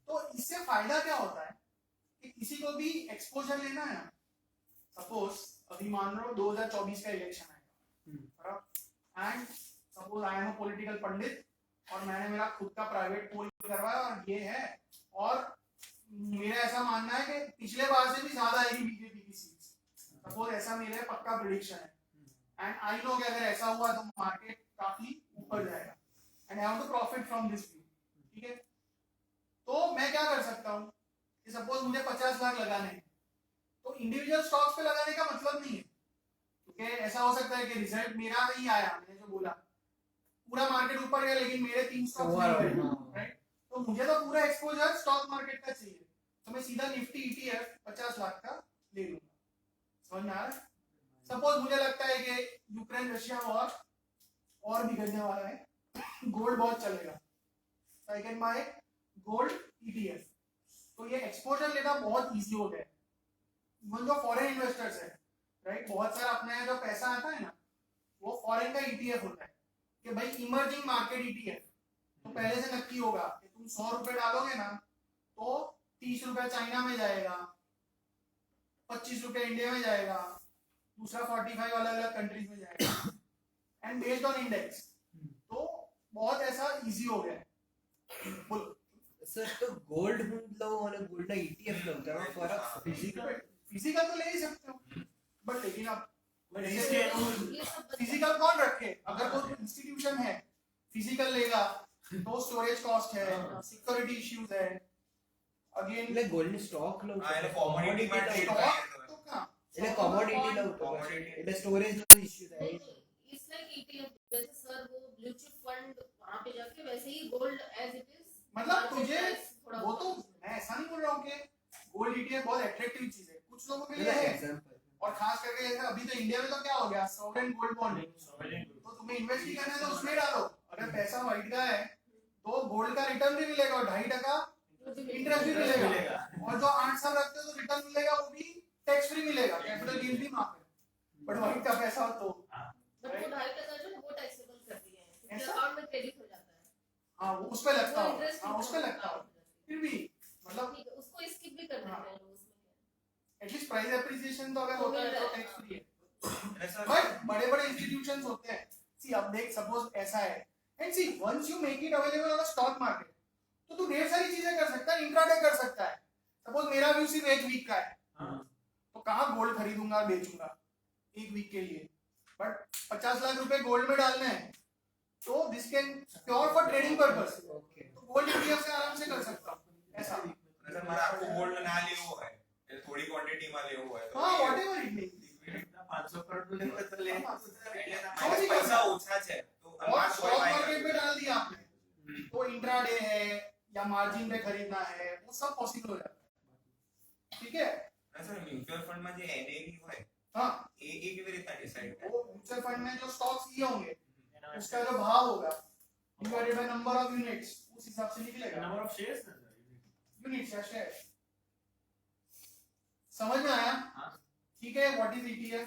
तो इससे फायदा क्या होता है कि किसी को भी एक्सपोजर लेना है ना, सपोज अभी मान लो 2024 का इलेक्शन आएगा and suppose I am a political pundit और मैंने मेरा खुद का प्राइवेट पोल करवाया और ये है और मेरा ऐसा मानना है कि पिछले बार से भी ज्यादा आएगी बीजेपी की सीट्स, सपोज ऐसा मेरा पक्का प्रेडिक्शन है एंड आई नो कि अगर ऐसा हुआ तो मार्केट काफी ऊपर जाएगा and I want to profit from this view, ठीक है। तो मैं क्या कर सकता हूँ कि सपोज मुझे 50 लाख लगाने हैं तो इंडिविजुअल स्टॉक्स पे लगाने का मतलब नहीं है, क्योंकि ऐसा हो सकता है कि रिजल्ट मेरा नहीं आया, मैंने जो बोला पूरा मार्केट ऊपर गया लेकिन मेरे 3 स्टॉक्स नहीं गए, राइट। तो मुझे तो पूरा एक्सपोजर स्टॉक मार्केट का चाहिए, तो मैं सीधा निफ्टी ईटीएफ 50 लाख का ले लूंगा, समझ में आ रहा है। सपोज मुझे लगता है कि यूक्रेन रशिया वॉर और बिगड़ने वाला है, गोल्ड बहुत चलेगा, I can by gold ETF. तो ये एक्सपोजर लेना बहुत इजी हो गया है, वो जो फॉरेन इन्वेस्टर्स है, राइट, बहुत सारा अपने यहाँ जो पैसा आता है ना वो फॉरेन का ईटीएफ होता है कि भाई इमर्जिंग मार्केट ईटीएफ, तो पहले से नक्की होगा कि तुम 100 रुपए डालोगे ना तो 30 रुपए चाइना में जाएगा, 25 रुपए इंडिया में जाएगा, दूसरा 45 अलग अलग कंट्रीज में जाएगा एंड बेस्ड ऑन इंडेक्स। तो बहुत ऐसा इजी हो गया है। बोलो सर, तो गोल्ड लो और गोल्ड का ईटीएफ लो, क्या फर्क? फिजिकल तो ले ही सकते हो, बट लेकिन आप ये सब फिजिकल कौन रखे? अगर कोई इंस्टीट्यूशन है फिजिकल लेगा तो स्टोरेज कॉस्ट है, सिक्योरिटी इश्यूज है, अगेन એટલે ગોલ્ડ ની સ્ટોક લો આ એટલે commodity માં trade स्टॉक થાય तो कहाँ એટલે કોમોડિટી લો તો Commodity. એટલે સ્ટોરેજ નો ઇશ્યુ થાય इट्स लाइक ईटीएफ, जैसे सर वो ब्लू चिप फंड वहां पे जाके वैसे ही गोल्ड एज इट इज, मतलब तुझे वो तो मैं ऐसा नहीं बोल रहा हूँ कि गोल्ड ईटीएफ बहुत अट्रैक्टिव चीज है, कुछ लोगों के लिए है, એક્ઝામ્પલ और खास करके जैसे अभी तो इंडिया में तो क्या हो गया सॉवरेन गोल्ड बॉन्ड, तो तुम्हें इन्वेस्ट ही करना है तो उसमें डालो, अगर पैसा व्हाइट का है तो गोल्ड का रिटर्न भी मिलेगा और 2.5% इंटरेस्ट भी मिलेगा, और जो 8 साल रखते हो तो रिटर्न मिलेगा, वो भी टैक्स फ्री मिलेगा, कैपिटल गेन भी माफ है, बट व्हाइट का पैसा हो तो बट वो 2.5% जो है वो टैक्सेबल कर दिए हैं, क्योंकि ऐसा? अकाउंट में क्रेडिट हो जाता है, हाँ वो उस पे लगता वो हो, इंटरेस्ट हाँ उस पे लगता हो, फिर भी मतलब ठीक है, उसको स्किप भी कर देते हैं लोग, उसमें क्या एटलीस्ट प्राइस एप्रिसिएशन तो अगर होता है तो टैक्स फ्री है। એટલે સર बट बड़े बड़े इंस्टीट्यूशंस होते हैं, सी अब देख सपोज ऐसा है and see once you make it available on stock market तो तू ढेर सारी चीजें कर सकता है, इंट्राडे कर सकता है। सपोज मेरा व्यू सिर्फ एक वीक का है, तो कहाँ गोल्ड खरीदूंगा बेचूंगा एक वीक के लिए, बट 50 लाख रुपए गोल्ड में डालना है तो this can pure for trading purpose, okay तो गोल्ड ईटीएफ से आराम से कर सकता हूँ ऐसा। સર મારે આખું ગોલ્ડ ના લેવું હોય એટલે થોડી ક્વોન્ટિટી માં લેવું હોય તો हाँ व्हाटएवर इट मीन्स 500 करोड़ तो लेकर तो ले એટલે પૈસા ઓછા છે તો और અમાર स्टॉक કોઈ मार्केट में डाल दिया आपने तो इंट्राडे है या मार्जिन पे खरीदना है वो सब पॉसिबल हो जाता है, ठीक है। સર મ્યુચ્યુઅલ ફંડ માં જે એનએવી હોય हाँ એ કેવી રીતના ડિસાઈડ કરે वो म्यूचुअल फंड में जो स्टॉक्स लिए होंगे उसका जो भाव होगा divided by number of units, उस हिसाब से निकलेगा नंबर ऑफ शेयर्स यूनिट्स या शेयर। समझ में आया? हाँ। ठीक है। What is ETF?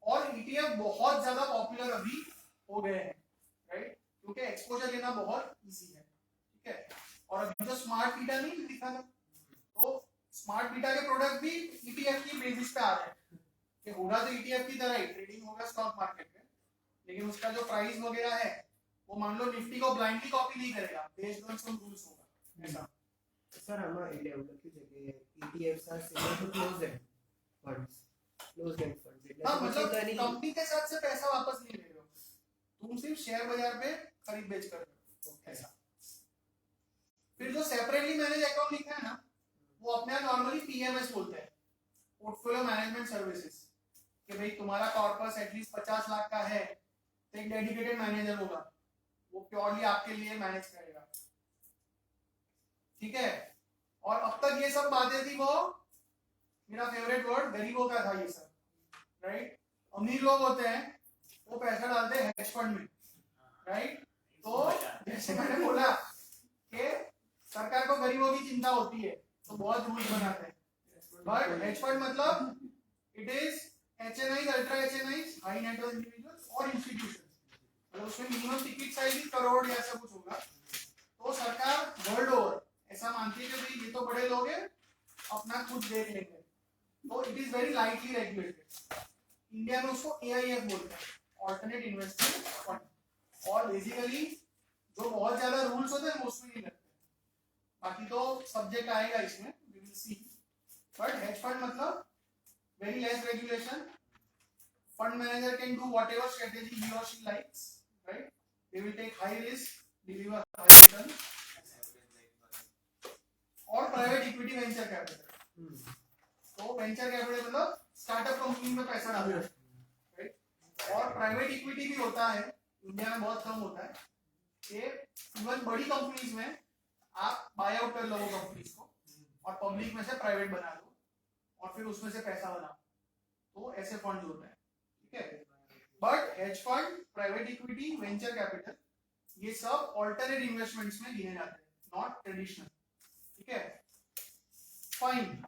और ईटीएफ बहुत ज्यादा पॉपुलर अभी हो गए हैं, राइट, क्योंकि एक्सपोजर लेना बहुत इजी है, ठीक है। और अभी जो स्मार्ट बीटा नहीं दिखा था, तो स्मार्ट बीटा के प्रोडक्ट भी ईटीएफ की बेसिस पे आ रहे हैं कि होगा तो ईटीएफ की तरह ही ट्रेडिंग होगा स्टॉक मार्केट में, लेकिन उसका जो प्राइस वगैरह है वो मान लो निफ्टी को ब्लाइंडली कॉपी नहीं करेगा, बेस्ड ऑन सम रूल्स होगा ऐसा। સર આમાં એટલે એવું લખ્યું છે કે ETFs are similar to close end funds એટલે हाँ તો પછી मतलब તો એની कंपनी के साथ से पैसा वापस नहीं ले रहे हो, तुम सिर्फ शेयर बाजार पे खरीद बेच कर रहे हो ऐसा। फिर जो सेपरेटली मैनेज अकाउंट लिखा है ना वो अपने आप नॉर्मली पीएमएस बोलते हैं, पोर्टफोलियो मैनेजमेंट सर्विसेज, कि भाई तुम्हारा कॉर्पस एटलीस्ट 50 लाख का है तो एक डेडिकेटेड मैनेजर होगा, वो प्योरली आपके लिए मैनेज करेगा, ठीक है। और अब तक ये सब बातें थी, वो मेरा फेवरेट वर्ड गरीबों का था ये सब, राइट। अमीर लोग होते हैं वो पैसा डालते हैं हेज फंड में, राइट। तो जैसे मैंने बोला कि सरकार को गरीबों की चिंता होती है तो बहुत रूल्स बनाते हैं, बट हेज फंड मतलब it is HNI, ultra HNI, high net worth individuals और इंस्टीट्यूशंस, मतलब उसमें मिनिमम टिकट साइज ही करोड़ या ऐसा कुछ होगा। तो सरकार वर्ल्ड ओवर ऐसा मानती है कि भाई ये तो बड़े लोग हैं अपना खुद देख लेंगे, तो it is very lightly regulated, India में उसको AIF बोलते हैं, ऑल्टरनेट इन्वेस्टमेंट फंड। और बेसिकली जो बहुत ज्यादा रूल्स होते हैं वो उसमें नहीं लगते, बाकी तो सब्जेक्ट आएगा इसमें, we will see. But hedge fund मतलब very less regulation. Fund manager can do whatever strategy he or she likes, right? They will take high risk, deliver high return. और private equity venture capital. तो venture capital मतलब startup company में पैसा डालना है, right? और private equity भी होता है, इंडिया में बहुत कम होता है। ये इवन बड़ी कंपनीज में आप बाय आउट कर लो वो कंपनीज को और पब्लिक में से प्राइवेट बना लो और फिर उसमें से पैसा बनाओ, तो ऐसे फंड होते हैं, ठीक है। But hedge fund, private equity, venture capital, ये सब ऑल्टरनेट इन्वेस्टमेंट्स में गिने जाते हैं, नॉट ट्रेडिशनल, ठीक है। फाइन,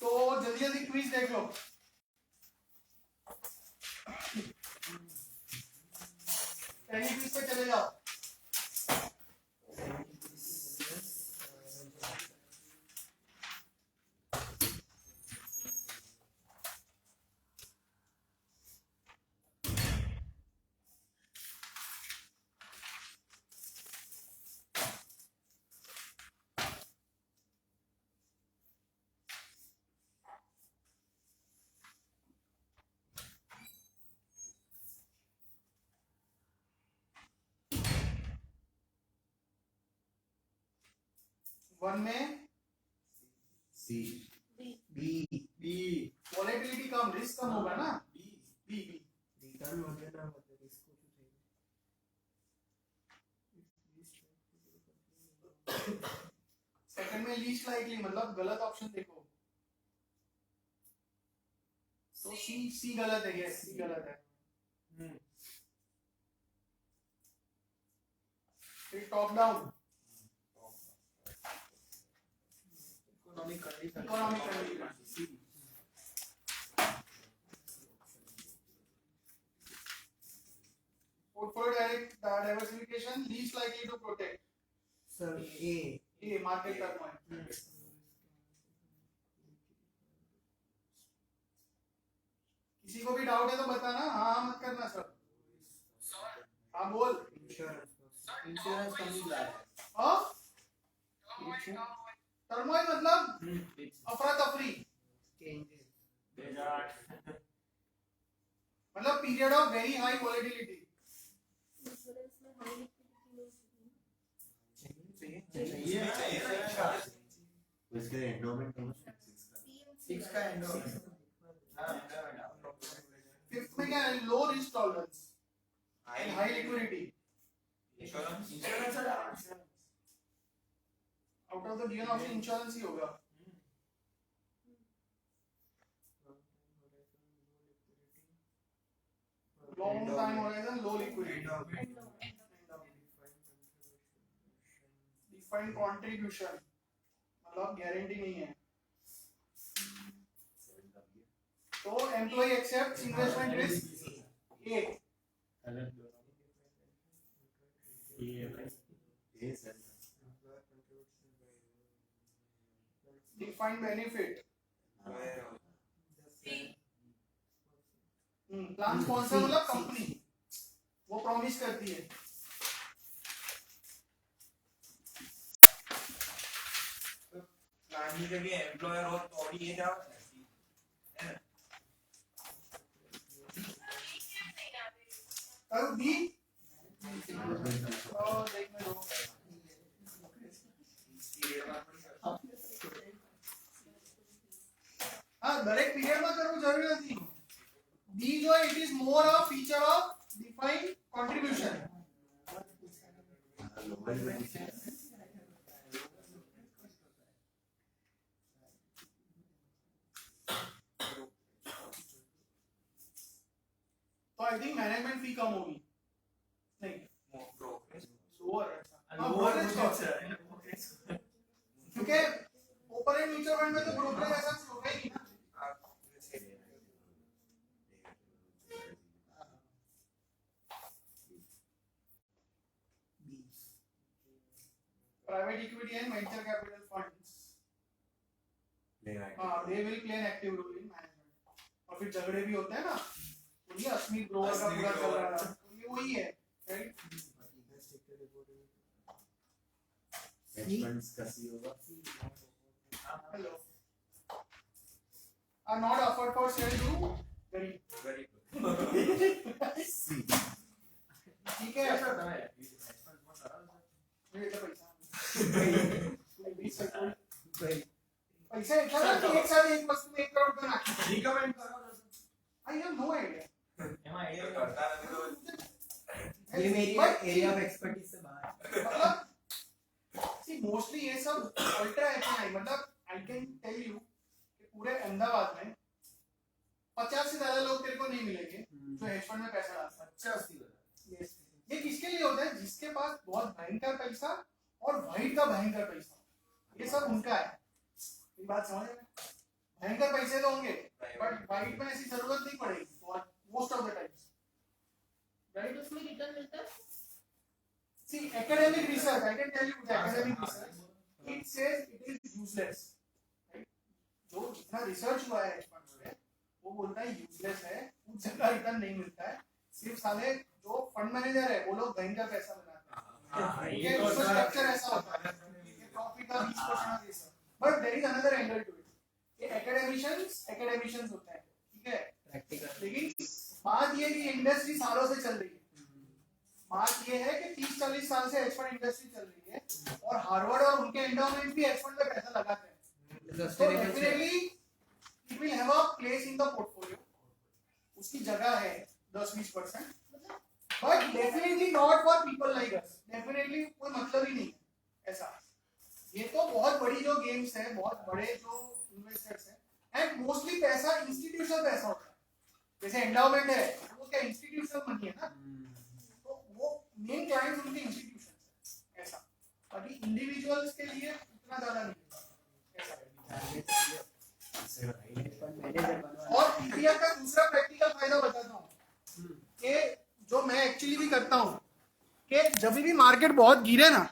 तो जल्दी जल्दी क्विज देख लो। पहली क्विज पे चले जाओ। वन में सी बी वॉलेटिलिटी कम, रिस्क कम होगा ना, बी रिटर्न हो गया ना, मतलब इसको सेकंड में लीस्ट लाइकली, मतलब गलत ऑप्शन देखो, तो सी गलत है, यस सी गलत है। फिर top down, economic condition, economic condition, portfolio diversification, least likely to protect, sir A market turmoil। किसी को भी डाउट है तो बताना, हाँ हाँ मत करना सर। हाँ बोल। इंश्योरेंस कंपनी ला है। हाँ टर्मोइल मतलब अफरा तफरी, मतलब period of very high volatility. Insurance में हाई इसके एंडोमेंट सिक्स का एंड फिफ्थ में क्या है, low risk tolerance and high liquidity. Insurance out of the given option insurance ही होगा। Long time horizon, low liquidity, defined contribution मतलब guarantee नहीं है। तो एम्प्लॉय एक्सेप्ट इन्वेस्टमेंट रिस्क ए, डिफाइंड बेनिफिट, प्लान स्पॉन्सर मतलब कंपनी वो प्रॉमिस करती है। प्लान की जगह एम्प्लॉयर हो तो भी ये जाओ है ना। अब बी और देखने दो, हाँ दरेक पीरियड में करવું જરૂરી નથી। बी जो है it is more a feature of defined contribution. तो आई थिंक मैनेजमेंट फी कम होगी, नहीं लोअर, क्योंकि ओपन एंड म्यूचुअल फंड में तो ब्रोकरेज ऐसा कुछ होगा ही नहीं ना। Private equity and venture capital funds, they will play an active role in management. और फिर झगड़े भी होते हैं ना, तो ये असली ग्रोवर का पूरा चल रहा था, तो ये वही है, राइट? hedge funds का CEO होगा Hello. Are not offered for sale to very Very good. ठीक है। ये तो पैसा इतना ना कि एक साथ एक वस्तु में 1 करोड़ रुपए नाखी है। Recommend करो I have no idea. तो करता नहीं तो ये मेरी एरिया ऑफ एक्सपर्टीज से बाहर मतलब see mostly ये सब अल्ट्रा एचएनआई, मतलब I can tell you कि पूरे अहमदाबाद में 50 से ज्यादा लोग तेरे को नहीं मिलेंगे जो हेज फंड में पैसा डालता है। Yes. ये किसके लिए होता है? जिसके पास बहुत भयंकर पैसा और वाइट का भयंकर पैसा, ये सब उनका है। ये बात समझ में? भयंकर पैसे तो होंगे बट वाइट में ऐसी जरूरत नहीं पड़ेगी most of the times, right? तो उसमें रिटर्न मिलता है। See, academic research, I can tell you the academic research, it says it is useless, right? जो जितना रिसर्च हुआ है फंड में, वो बोलता है यूजलेस है, उस जगह रिटर्न नहीं मिलता है। सिर्फ साले जो फंड मैनेजर है वो लोग भयंकर पैसा बनाते हैं, ये उसका स्ट्रक्चर ऐसा होता है, प्रॉफिट का 20% और ये सब। But there is another angle to it, ये एकेडमिशियंस होते हैं, ठीक है? प्रैक्टिकल। लेकिन बात ये कि इंडस्ट्री सालों से चल रही है, बात ये है कि 30-40 साल से हेज फंड इंडस्ट्री चल रही है और हार्वर्ड और उनके एंडोमेंट भी हेज फंड में पैसा लगाते हैं, तो definitely it will have a place in the portfolio, उसकी जगह है 10-20%, but definitely not for people like us, definitely कोई मतलब ही नहीं ऐसा। ये तो बहुत बड़ी जो गेम्स है, बहुत बड़े जो इन्वेस्टर्स हैं, एंड मोस्टली पैसा इंस्टीट्यूशनल पैसा होता है, जैसे एंडोमेंट है वो क्या इंस्टीट्यूशनल मनी है ना, वो मेन क्लाइंट्स उनके इंस्टीट्यूशंस हैं ऐसा, बाकी इंडिविजुअल्स के लिए इतना ज्यादा नहीं ऐसा। और इंडिया का दूसरा प्रैक्टिकल फायदा बताता हूँ कि जो मैं एक्चुअली भी करता हूँ कि जब भी मार्केट बहुत गिरे ना